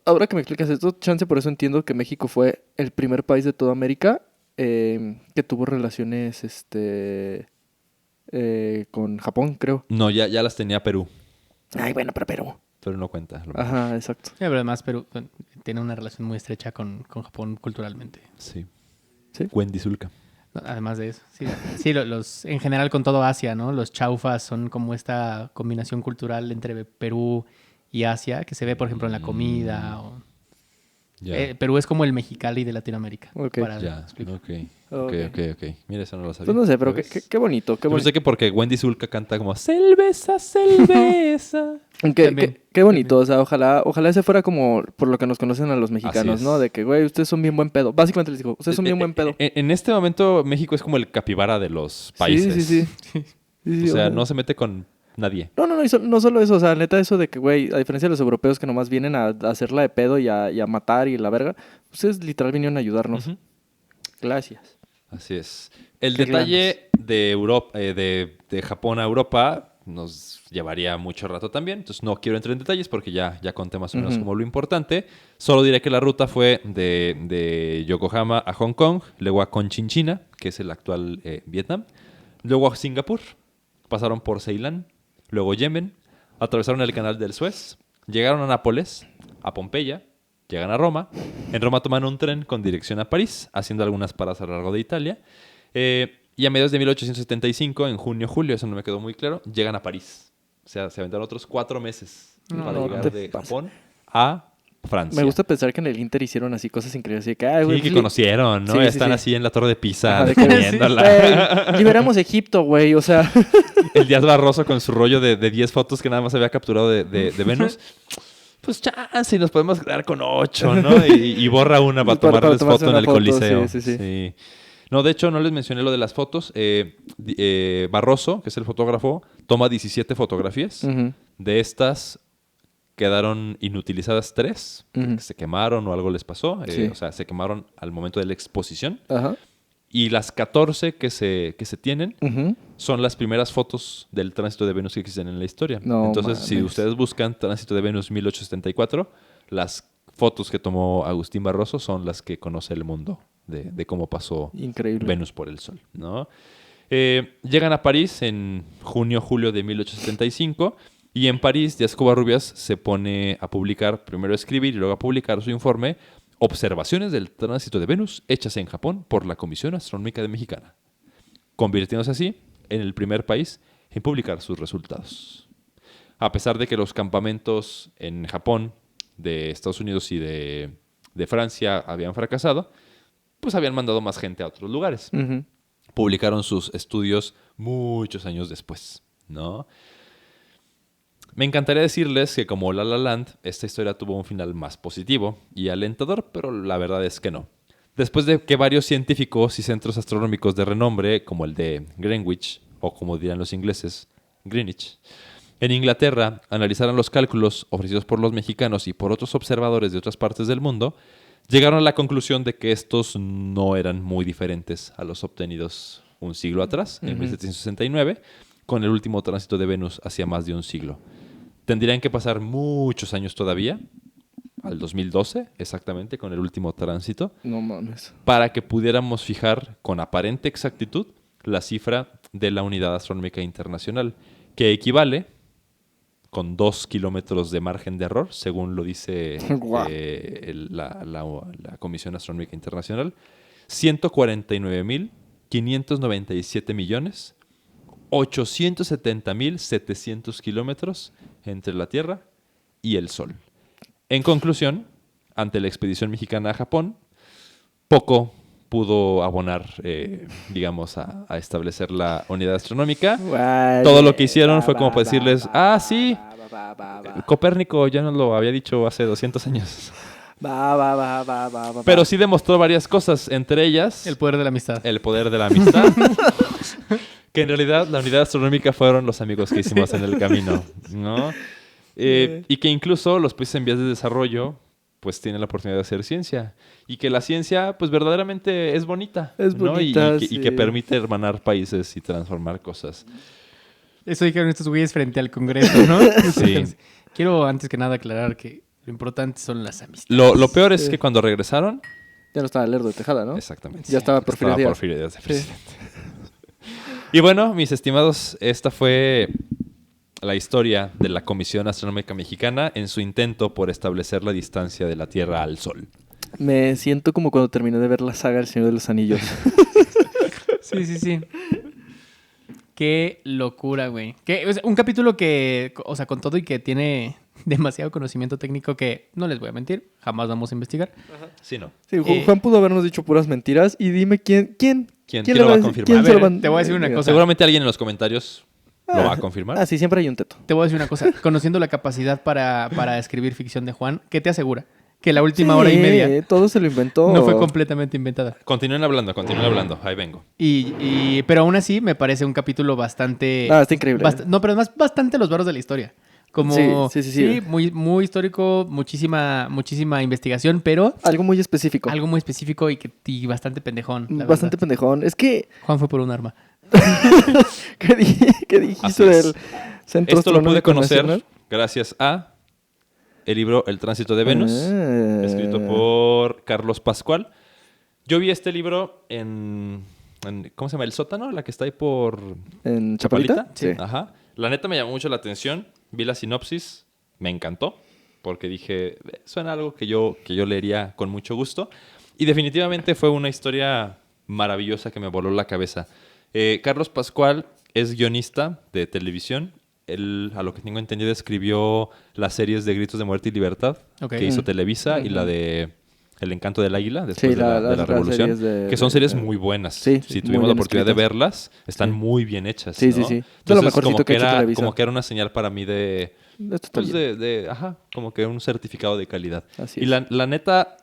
ahora que me explicas esto, chance por eso entiendo que México fue el primer país de toda América que tuvo relaciones con Japón, creo. No, ya las tenía Perú, Ay, bueno, pero Perú. pero no cuenta. Ajá, exacto. Sí, pero además Perú tiene una relación muy estrecha con Japón culturalmente. Sí. ¿Sí? Wendy Zulka. No, además de eso. Sí, sí, en general con todo Asia, ¿no? Los chaufas son como esta combinación cultural entre Perú y Asia, que se ve, por ejemplo, en la comida. Ya. Perú es como el Mexicali de Latinoamérica. Ok. para Ya, explicar. ok. Ok. Mira, eso no lo sabía. Pues no sé, pero ¿Sabes? qué bonito, qué Yo pensé bonito. que porque Wendy Zulka canta como Cerveza, cerveza. También. Qué bonito, o sea, ojalá ese fuera como por lo que nos conocen a los mexicanos, Así ¿no? es. De que, güey, ustedes son bien buen pedo. Básicamente les digo, ustedes son bien buen pedo. En este momento, México es como el capibara de los países. Sí. O sea, no se mete con nadie. No, no solo eso, o sea, neta, eso de que, güey, a diferencia de los europeos que nomás vienen a hacerla de pedo y a matar y la verga, ustedes literal vinieron a ayudarnos. Ujú. Gracias. Así es. El Qué detalle de Europa, de Japón a Europa nos llevaría mucho rato también. Entonces no quiero entrar en detalles porque ya conté más o menos Ujú. como lo importante. Solo diré que la ruta fue de Yokohama a Hong Kong, luego a Cochinchina, que es el actual Vietnam, luego a Singapur, pasaron por Ceilán, luego Yemen, atravesaron el canal del Suez, llegaron a Nápoles, a Pompeya, llegan a Roma. En Roma toman un tren con dirección a París, haciendo algunas paradas a lo largo de Italia. Y a mediados de 1875, en junio-julio, eso no me quedó muy claro, llegan a París. O sea, se aventaron otros 4 meses para no llegar te de pases. Japón a Francia. Me gusta pensar que en el Inter hicieron así cosas increíbles. Así que, ay, güey, Sí, que pues, conocieron, ¿no? Sí, sí, Están sí. así en la Torre de Pisa, ajá, de que, viéndola. güey, liberamos Egipto, güey, o sea. El Díaz Barroso con su rollo de 10 fotos que nada más había capturado de Venus. Pues chance, nos podemos quedar con 8, ¿no? Y borra una para tomarles tomarse foto en una el foto, Coliseo. sí. No, de hecho, no les mencioné lo de las fotos. Barroso, que es el fotógrafo, toma 17 fotografías. Ujú, De estas quedaron inutilizadas 3, ujú. que se quemaron o algo les pasó. Sí. O sea, se quemaron al momento de la exposición. Ajá. Y las 14 que se tienen Ujú. son las primeras fotos del tránsito de Venus que existen en la historia. No Entonces, si mames. ustedes buscan tránsito de Venus 1874, las fotos que tomó Agustín Barroso son las que conoce el mundo de cómo pasó Increíble. Venus por el Sol, ¿no? Llegan a París en junio-julio de 1875 y en París Díaz Covarrubias se pone a publicar, primero a escribir y luego a publicar su informe Observaciones del tránsito de Venus hechas en Japón por la Comisión Astronómica Mexicana, convirtiéndose así en el primer país en publicar sus resultados. A pesar de que los campamentos en Japón, de Estados Unidos y de Francia habían fracasado, pues habían mandado más gente a otros lugares. Ujú. Publicaron sus estudios muchos años después, ¿no? Me encantaría decirles que como La La Land, esta historia tuvo un final más positivo y alentador, pero la verdad es que no. Después de que varios científicos y centros astronómicos de renombre, como el de Greenwich, o como dirán los ingleses, Greenwich, en Inglaterra, analizaron los cálculos ofrecidos por los mexicanos y por otros observadores de otras partes del mundo, llegaron a la conclusión de que estos no eran muy diferentes a los obtenidos un siglo atrás, en 1769, con el último tránsito de Venus hacia más de un siglo. Tendrían que pasar muchos años todavía, al 2012 exactamente, con el último tránsito, No mames. para que pudiéramos fijar con aparente exactitud la cifra de la Unidad Astronómica Internacional, que equivale, con 2 kilómetros de margen de error, según lo dice Guau. la Comisión Astronómica Internacional, 149.597.870.700 kilómetros entre la Tierra y el Sol. En conclusión, ante la expedición mexicana a Japón, poco pudo abonar, digamos, a establecer la unidad astronómica. Todo lo que hicieron fue como para decirles, sí, Copérnico ya nos lo había dicho hace 200 años. Pero sí demostró varias cosas, entre ellas El poder de la amistad. el poder de la amistad Que en realidad la unidad astronómica fueron los amigos que hicimos en el camino, ¿no? Y que incluso los países en vías de desarrollo pues tienen la oportunidad de hacer ciencia. Y que la ciencia pues verdaderamente es bonita. Es ¿no? bonita, y que permite hermanar países y transformar cosas. Eso dijeron estos güeyes frente al Congreso, ¿no? Sí. Quiero antes que nada aclarar que lo importante son las amistades. Lo peor es que cuando regresaron... Ya no estaba Lerdo de Tejada, ¿no? Exactamente. Ya estaba Porfirio Díaz. Porfirio Díaz de presidente. Y bueno, mis estimados, esta fue la historia de la Comisión Astronómica Mexicana en su intento por establecer la distancia de la Tierra al Sol. Me siento como cuando terminé de ver la saga El Señor de los Anillos. Sí. Qué locura, güey. O sea, un capítulo que, o sea, con todo y que tiene demasiado conocimiento técnico que, no les voy a mentir, jamás vamos a investigar. Sí, no. Sí, Juan pudo habernos dicho puras mentiras y dime quién lo va a confirmar? se lo va Te voy a decir una cosa. Seguramente alguien en los comentarios lo va a confirmar. Ah, sí, siempre hay un teto. Te voy a decir una cosa. Conociendo la capacidad para escribir ficción de Juan, ¿qué te asegura? Que la última hora y media todo se lo inventó. no fue completamente inventada. Continúen hablando. Ahí vengo. Pero aún así me parece un capítulo bastante... Está increíble. No, pero además bastante los barros de la historia. Como, sí. muy, muy histórico, muchísima investigación, pero... Algo muy específico. Algo muy específico y bastante pendejón. Bastante pendejón. Es que... Juan fue por un arma. ¿Qué dijiste del Centro Esto lo pude Astronómico conocer Nacional? gracias a el libro El Tránsito de Venus, escrito por Carlos Pascual. Yo vi este libro en ¿cómo se llama? El Sótano, la que está ahí por... ¿En Chapalita? Sí. Ajá. La neta me llamó mucho la atención. Vi la sinopsis, me encantó, porque dije, suena algo que yo leería con mucho gusto. Y definitivamente fue una historia maravillosa que me voló la cabeza. Carlos Pascual es guionista de televisión. Él, a lo que tengo entendido, escribió las series de Gritos de Muerte y Libertad, que hizo Televisa, y la de El Encanto del Águila, después de la Revolución, que son series muy buenas. Sí, si tuvimos la oportunidad de verlas, están muy bien hechas. Sí, ¿no? sí. Entonces, lo mejorcito que ha hecho Televisa. como que era una señal para mí como que un certificado de calidad. Así y la neta,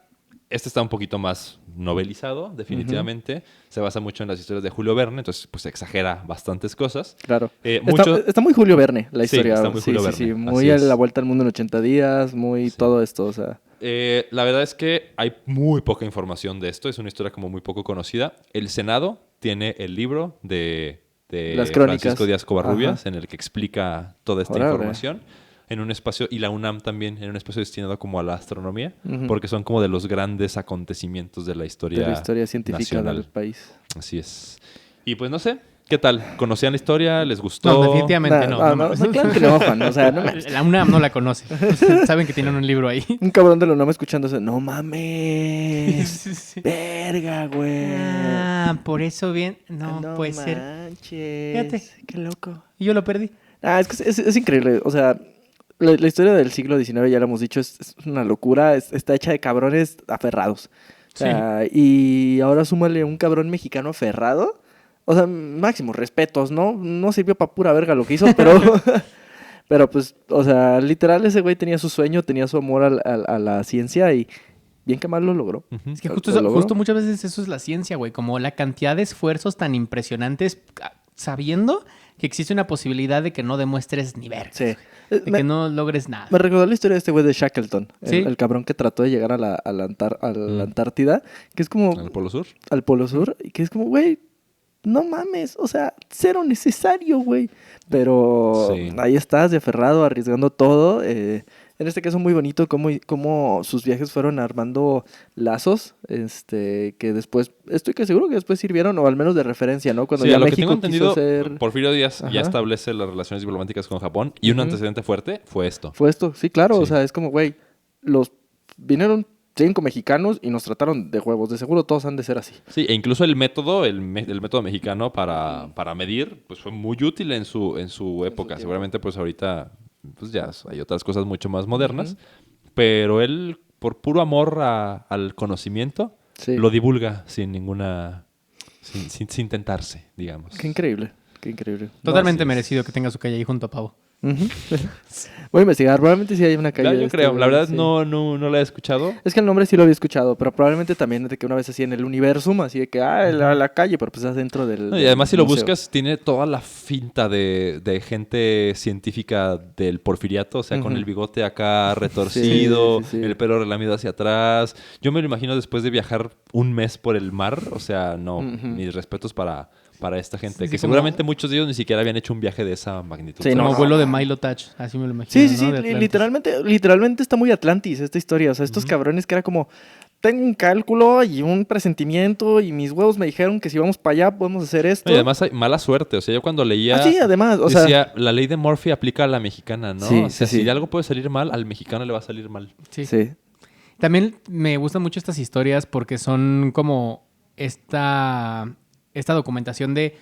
este está un poquito más novelizado, definitivamente. Se basa mucho en las historias de Julio Verne, entonces pues exagera bastantes cosas. Claro. Está muy Julio Verne la historia. Sí, está muy Julio Verne. Sí, muy a la vuelta al mundo en 80 días, muy todo esto, o sea... La verdad es que hay muy poca información de esto. Es una historia como muy poco conocida. El Senado tiene el libro de Las crónicas. Francisco Díaz Covarrubias, en el que explica toda esta información. En un espacio, y la UNAM también, en un espacio destinado como a la astronomía, porque son como de los grandes acontecimientos de la historia científica nacional del país. Así es. Y pues no sé, ¿qué tal? ¿Conocían la historia? ¿Les gustó? No, definitivamente no. Claro que no, Juan. O sea, no la UNAM no la conoce. O sea, saben que tienen un libro ahí. Un cabrón de la UNAM escuchándose. No mames. Verga, güey. Por eso bien. No puede ser. Fíjate. Qué loco. Y yo lo perdí. Es que es increíble. O sea, la historia del siglo XIX, ya lo hemos dicho, es una locura. Está hecha de cabrones aferrados. O sea, y ahora súmale un cabrón mexicano aferrado. O sea, máximos respetos, ¿no? No sirvió para pura verga lo que hizo, pero... pero pues, o sea, literal ese güey tenía su sueño, tenía su amor a la ciencia y bien que mal lo logró. Es que justo muchas veces eso es la ciencia, güey. Como la cantidad de esfuerzos tan impresionantes sabiendo que existe una posibilidad de que no demuestres ni ver. Sí. De que no logres nada. Me recordó la historia de este güey de Shackleton. ¿Sí? El cabrón que trató de llegar a la Antártida. Que es como... ¿Al Polo Sur? Al Polo Sur. Y que es como, güey, no mames. O sea, cero necesario, güey. Pero ahí estás, de aferrado, arriesgando todo. En este caso muy bonito cómo sus viajes fueron armando lazos, que después, estoy que seguro que después sirvieron, o al menos de referencia, ¿no? Cuando ya a lo México que tengo entendido, ser... Porfirio Díaz ya establece las relaciones diplomáticas con Japón, y un antecedente fuerte fue esto. Sí, claro, o sea, es como, güey, vinieron 5 mexicanos y nos trataron de huevos, de seguro todos han de ser así. Sí, e incluso el método mexicano para medir, pues fue muy útil en su época. Seguramente pues ahorita pues ya hay otras cosas mucho más modernas, pero él por puro amor al conocimiento lo divulga sin sin tentarse, digamos. Qué increíble, qué increíble. Totalmente merecido que tenga su calle ahí junto a Pavo. Ujú. Voy a investigar, probablemente sí hay una calle. Yo creo, la verdad sí. no la he escuchado. Es que el nombre sí lo había escuchado, pero probablemente también de que una vez así en el Universum, así de que, la calle, pero pues es dentro del. No, y además, si lo museo. buscas, tiene toda la finta de gente científica del porfiriato, o sea, con Ujú. el bigote acá retorcido, Sí. el pelo relamido hacia atrás. Yo me lo imagino después de viajar un mes por el mar, o sea, no, Ujú. mis respetos para esta gente, Sí, que como- seguramente muchos de ellos ni siquiera habían hecho un viaje de esa magnitud. Sí, ¿sabes? Como no. vuelo de Milo Touch, así me lo imagino. Sí, ¿no? sí, De Atlantis. literalmente está muy Atlantis esta historia. O sea, estos cabrones que era como, tengo un cálculo y un presentimiento y mis huevos me dijeron que si vamos para allá podemos hacer esto. No, y además hay mala suerte, o sea, yo cuando leía... Sí, además, o sea, decía, la ley de Murphy aplica a la mexicana, ¿no? Sí, o sea, sí, si sí. algo puede salir mal, al mexicano le va a salir mal. Sí. sí. También me gustan mucho estas historias porque son como esta documentación de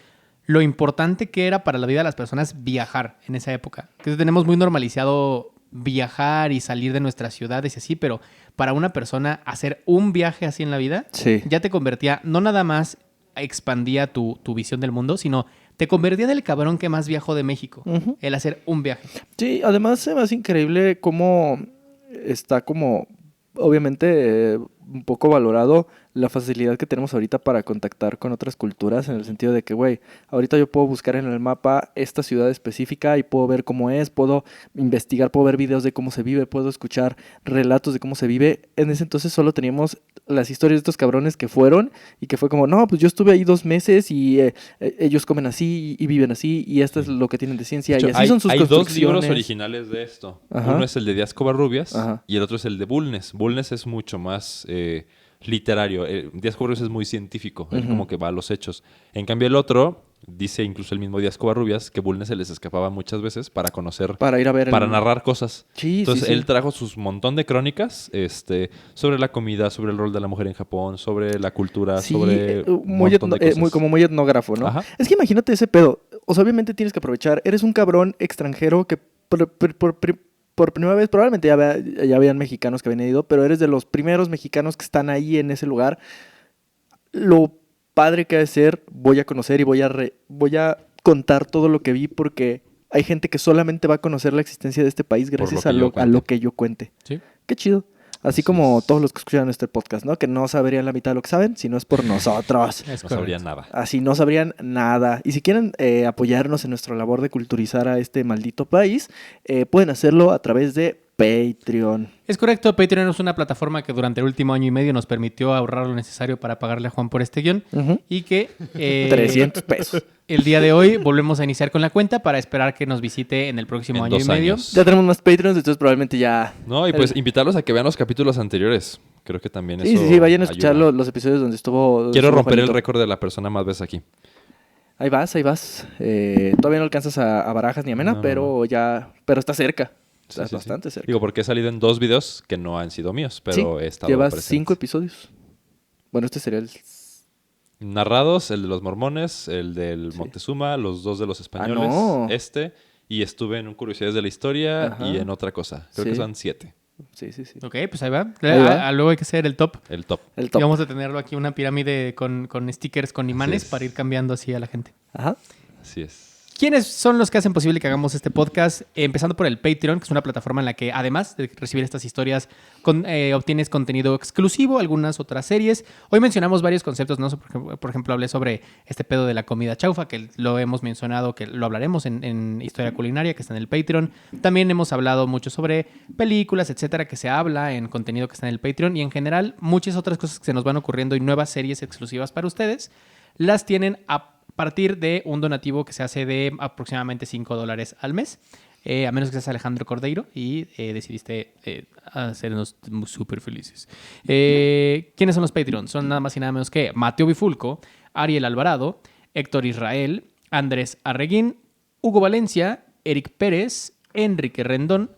lo importante que era para la vida de las personas viajar en esa época. Que tenemos muy normalizado viajar y salir de nuestras ciudades y así, pero para una persona hacer un viaje así en la vida Sí. ya te convertía, no nada más expandía tu visión del mundo, sino te convertía en el cabrón que más viajó de México, Ujú. el hacer un viaje. Sí, además se me hace increíble cómo está como, obviamente, un poco valorado la facilidad que tenemos ahorita para contactar con otras culturas, en el sentido de que, güey, ahorita yo puedo buscar en el mapa esta ciudad específica y puedo ver cómo es, puedo investigar, puedo ver videos de cómo se vive, puedo escuchar relatos de cómo se vive. En ese entonces solo teníamos las historias de estos cabrones que fueron y que fue como, no, pues yo estuve ahí 2 meses y ellos comen así y viven así y esto es lo que tienen de ciencia. De hecho, y así son sus hay dos construcciones. libros originales de esto. Ajá. Uno es el de Díaz Covarrubias Ajá. y el otro es el de Bulnes. Bulnes es mucho más literario. Díaz Covarrubias es muy científico. Él Ujú. como que va a los hechos. En cambio, el otro, dice incluso el mismo Díaz Covarrubias, que Bulnes se les escapaba muchas veces para conocer, Para ir a ver para el- narrar cosas. Sí, Entonces, sí, sí. él trajo sus montón de crónicas sobre la comida, sobre el rol de la mujer en Japón, sobre la cultura, Sí, sobre un muy, montón de cosas. como muy etnógrafo, ¿no? Ajá. Es que imagínate ese pedo. O sea, obviamente tienes que aprovechar. Eres un cabrón extranjero que por primera vez, probablemente ya habían mexicanos que habían ido, pero eres de los primeros mexicanos que están ahí en ese lugar. Lo padre que ha de ser, voy a conocer y voy a contar todo lo que vi porque hay gente que solamente va a conocer la existencia de este país gracias lo que yo a cuente. lo que yo cuente. Sí. Qué chido. Así Así como es. todos los que escuchan este podcast, ¿no? Que no sabrían la mitad de lo que saben si no es por nosotros. Es No sabría correcto. nada. Así no sabrían nada. Y si quieren apoyarnos en nuestra labor de culturizar a este maldito país, pueden hacerlo a través de Patreon. Es correcto, Patreon es una plataforma que durante el último año y medio nos permitió ahorrar lo necesario para pagarle a Juan por este guión Ujú. y que 300 pesos. el día de hoy volvemos a iniciar con la cuenta para esperar que nos visite en el próximo En año y 2 medio. años. Ya tenemos más Patreons, entonces probablemente ya... No, y pues invitarlos a que vean los capítulos anteriores. Creo que también eso Sí, vayan a escuchar ayuda. los episodios donde estuvo... Quiero estuvo romper el Juanito. récord de la persona más veces aquí. Ahí vas. Todavía no alcanzas a Barajas ni a Mena, No. pero está cerca. Sí, Está sí, sí. bastante cerca. Digo, porque he salido en 2 videos que no han sido míos, pero Sí, he estado llevas presente. 5 episodios. Bueno, este sería el... Narrados, el de los mormones, el del Sí. Moctezuma, los 2 de los españoles, no. y estuve en un Curiosidades de la Historia Ajá. y en otra cosa. Creo Sí. que son 7. Sí. Ok, pues ahí va. Ahí va. Luego hay que hacer el top. El top. El Y top. vamos a tenerlo aquí una pirámide con stickers, con imanes es. para ir cambiando así a la gente. Ajá. Así es. ¿Quiénes son los que hacen posible que hagamos este podcast? Empezando por el Patreon, que es una plataforma en la que, además de recibir estas historias, obtienes contenido exclusivo, algunas otras series. Hoy mencionamos varios conceptos, ¿no? Por ejemplo, hablé sobre este pedo de la comida chaufa, que lo hemos mencionado, que lo hablaremos en Historia Culinaria, que está en el Patreon. También hemos hablado mucho sobre películas, etcétera, que se habla en contenido que está en el Patreon. Y en general, muchas otras cosas que se nos van ocurriendo y nuevas series exclusivas para ustedes, las tienen a partir de un donativo que se hace de aproximadamente $5 al mes, a menos que seas Alejandro Cordeiro y decidiste hacernos súper felices. ¿Quiénes son los Patreons? Son nada más y nada menos que Mateo Bifulco, Ariel Alvarado, Héctor Israel, Andrés Arreguín, Hugo Valencia, Eric Pérez, Enrique Rendón,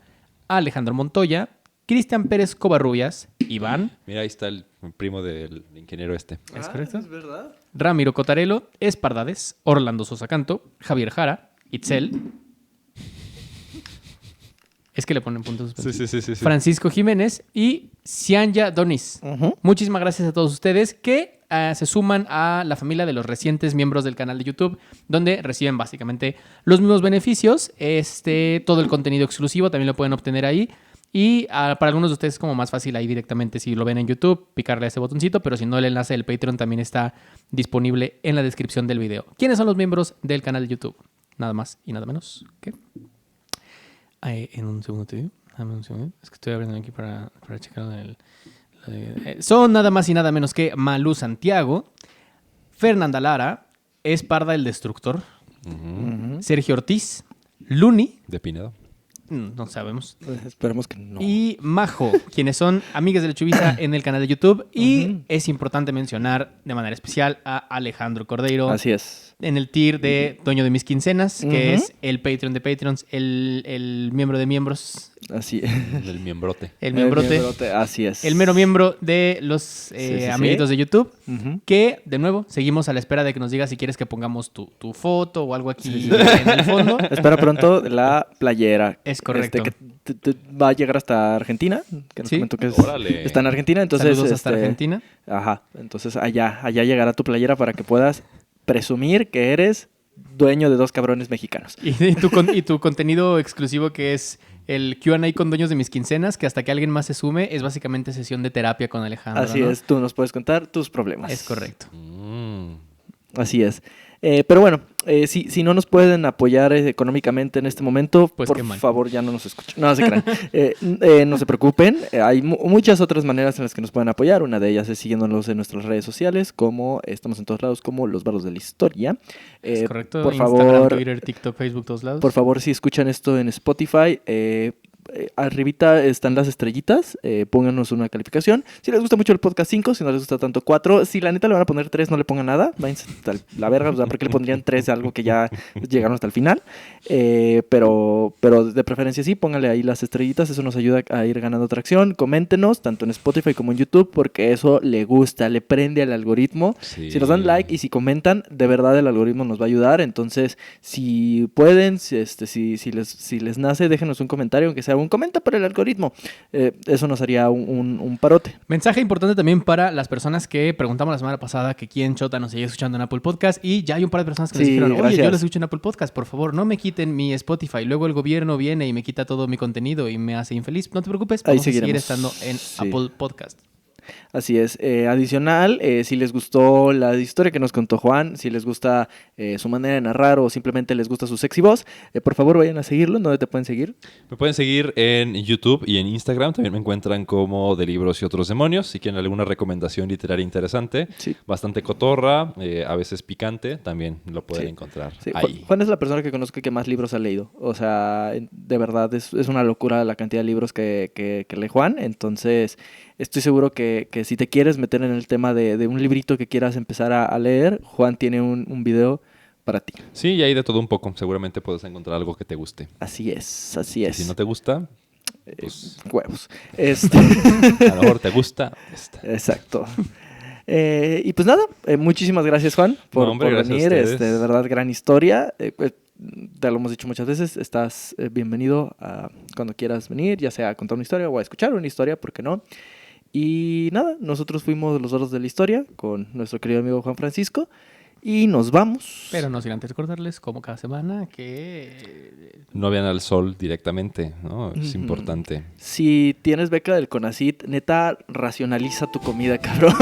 Alejandro Montoya, Cristian Pérez Covarrubias, Iván, Mira, ahí está el primo del ingeniero este. ¿es correcto? ¿Es verdad? Ramiro Cotarelo, Espardades, Orlando Sosa Canto, Javier Jara, Itzel. Es que le ponen puntos suspensivos. Sí. Francisco Jiménez y Cianya Donis. Ujú. Muchísimas gracias a todos ustedes que se suman a la familia de los recientes miembros del canal de YouTube, donde reciben básicamente los mismos beneficios. Todo el contenido exclusivo también lo pueden obtener ahí. Y para algunos de ustedes es como más fácil ahí directamente, si lo ven en YouTube, picarle a ese botoncito, pero si no, el enlace del Patreon también está disponible en la descripción del video. ¿Quiénes son los miembros del canal de YouTube? Nada más y nada menos que... en un segundo te digo. Dame un segundo. Es que estoy abriendo aquí para checar son nada más y nada menos que Malú Santiago, Fernanda Lara, Esparda el Destructor, Sergio Ortiz, Luni. De Pinedo. No sabemos. Pues esperemos que no. Y Majo, quienes son amigas de Lechubiza en el canal de YouTube. Y es importante mencionar de manera especial a Alejandro Cordeiro. Así es. En el tier de Dueño de mis Quincenas, que es el Patreon de Patreons, el miembro de miembros. Así El miembrote. El miembrote. Así es. El mero miembro de los amiguitos de YouTube. Que, de nuevo, seguimos a la espera de que nos digas si quieres que pongamos tu foto o algo aquí en el fondo. Espera pronto la playera. Es correcto. Que va a llegar hasta Argentina. Que nos comentó que está en Argentina. Entonces, saludos hasta Argentina. Ajá. Entonces allá llegará tu playera para que puedas presumir que eres dueño de 2 cabrones mexicanos. Y tu contenido exclusivo, que es el Q&A con dueños de mis quincenas, que hasta que alguien más se sume, es básicamente sesión de terapia con Alejandro. Así es, tú nos puedes contar tus problemas. Es correcto. Así es. Pero bueno, si no nos pueden apoyar económicamente en este momento, pues por favor ya no nos escuchen. No se crean. No se preocupen. Hay muchas otras maneras en las que nos pueden apoyar. Una de ellas es siguiéndonos en nuestras redes sociales, como estamos en todos lados, como Los Bardos de la Historia. Es correcto. Por Instagram, favor, Twitter, TikTok, Facebook, todos lados. Por favor, si escuchan esto en Spotify, arribita están las estrellitas, pónganos una calificación. Si les gusta mucho el podcast 5, si no les gusta tanto 4, si la neta le van a poner 3, no le pongan nada, váyanse hasta la verga, o sea, ¿por qué le pondrían 3 a algo que ya llegaron hasta el final? Pero de preferencia sí, pónganle ahí las estrellitas, eso nos ayuda a ir ganando tracción. Coméntenos, tanto en Spotify como en YouTube, porque eso le gusta, le prende al algoritmo. Sí. Si nos dan like y si comentan, de verdad el algoritmo nos va a ayudar. Entonces, si pueden, si les nace, déjenos un comentario, aunque sea un comenta por el algoritmo. Eso nos haría un parote. Mensaje importante también para las personas que preguntamos la semana pasada que quién chota nos sigue escuchando en Apple Podcast, y ya hay un par de personas que nos dijeron, oye, gracias. yo los escucho en Apple Podcast, por favor, no me quiten mi Spotify. Luego el gobierno viene y me quita todo mi contenido y me hace infeliz. No te preocupes, vamos a seguir estando en Apple Podcast. Así es. Adicional, si les gustó la historia que nos contó Juan, si les gusta su manera de narrar o simplemente les gusta su sexy voz, por favor vayan a seguirlo. ¿Dónde te pueden seguir? Me pueden seguir en YouTube y en Instagram. También me encuentran como De Libros y Otros Demonios. Si quieren alguna recomendación literaria interesante, bastante cotorra, a veces picante, también lo pueden encontrar ahí. Juan es la persona que conozco que más libros ha leído. O sea, de verdad es una locura la cantidad de libros que lee Juan. Entonces, estoy seguro que si te quieres meter en el tema de un librito que quieras empezar a leer, Juan tiene un video para ti. Sí, y hay de todo un poco. Seguramente puedes encontrar algo que te guste. Así es. Y si no te gusta, pues... huevos. A lo mejor te gusta. Exacto. Y pues nada, muchísimas gracias, Juan, por venir. De verdad, gran historia. Te lo hemos dicho muchas veces, estás bienvenido cuando quieras venir, ya sea a contar una historia o a escuchar una historia, ¿por qué no? Y nada, nosotros fuimos Los Bardos de la Historia con nuestro querido amigo Juan Francisco y nos vamos. Pero no sin antes recordarles, como cada semana, que... no vean al sol directamente, ¿no? Es importante. Si tienes beca del CONACYT, neta, racionaliza tu comida, cabrón.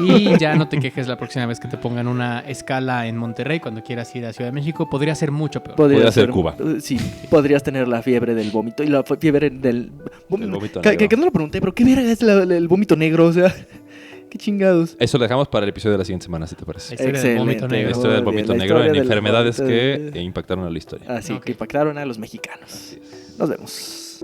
Y ya no te quejes la próxima vez que te pongan una escala en Monterrey cuando quieras ir a Ciudad de México. Podría ser mucho peor. Podría ser Cuba. Sí, podrías tener la fiebre del vómito y la fiebre del vómito negro. Que no lo pregunté, pero ¿qué verga es el vómito negro? O sea... qué chingados. Eso lo dejamos para el episodio de la siguiente semana, si te parece. La historia del vómito negro. La historia del vómito negro en enfermedades que impactaron a la historia. Así que impactaron a los mexicanos. Nos vemos.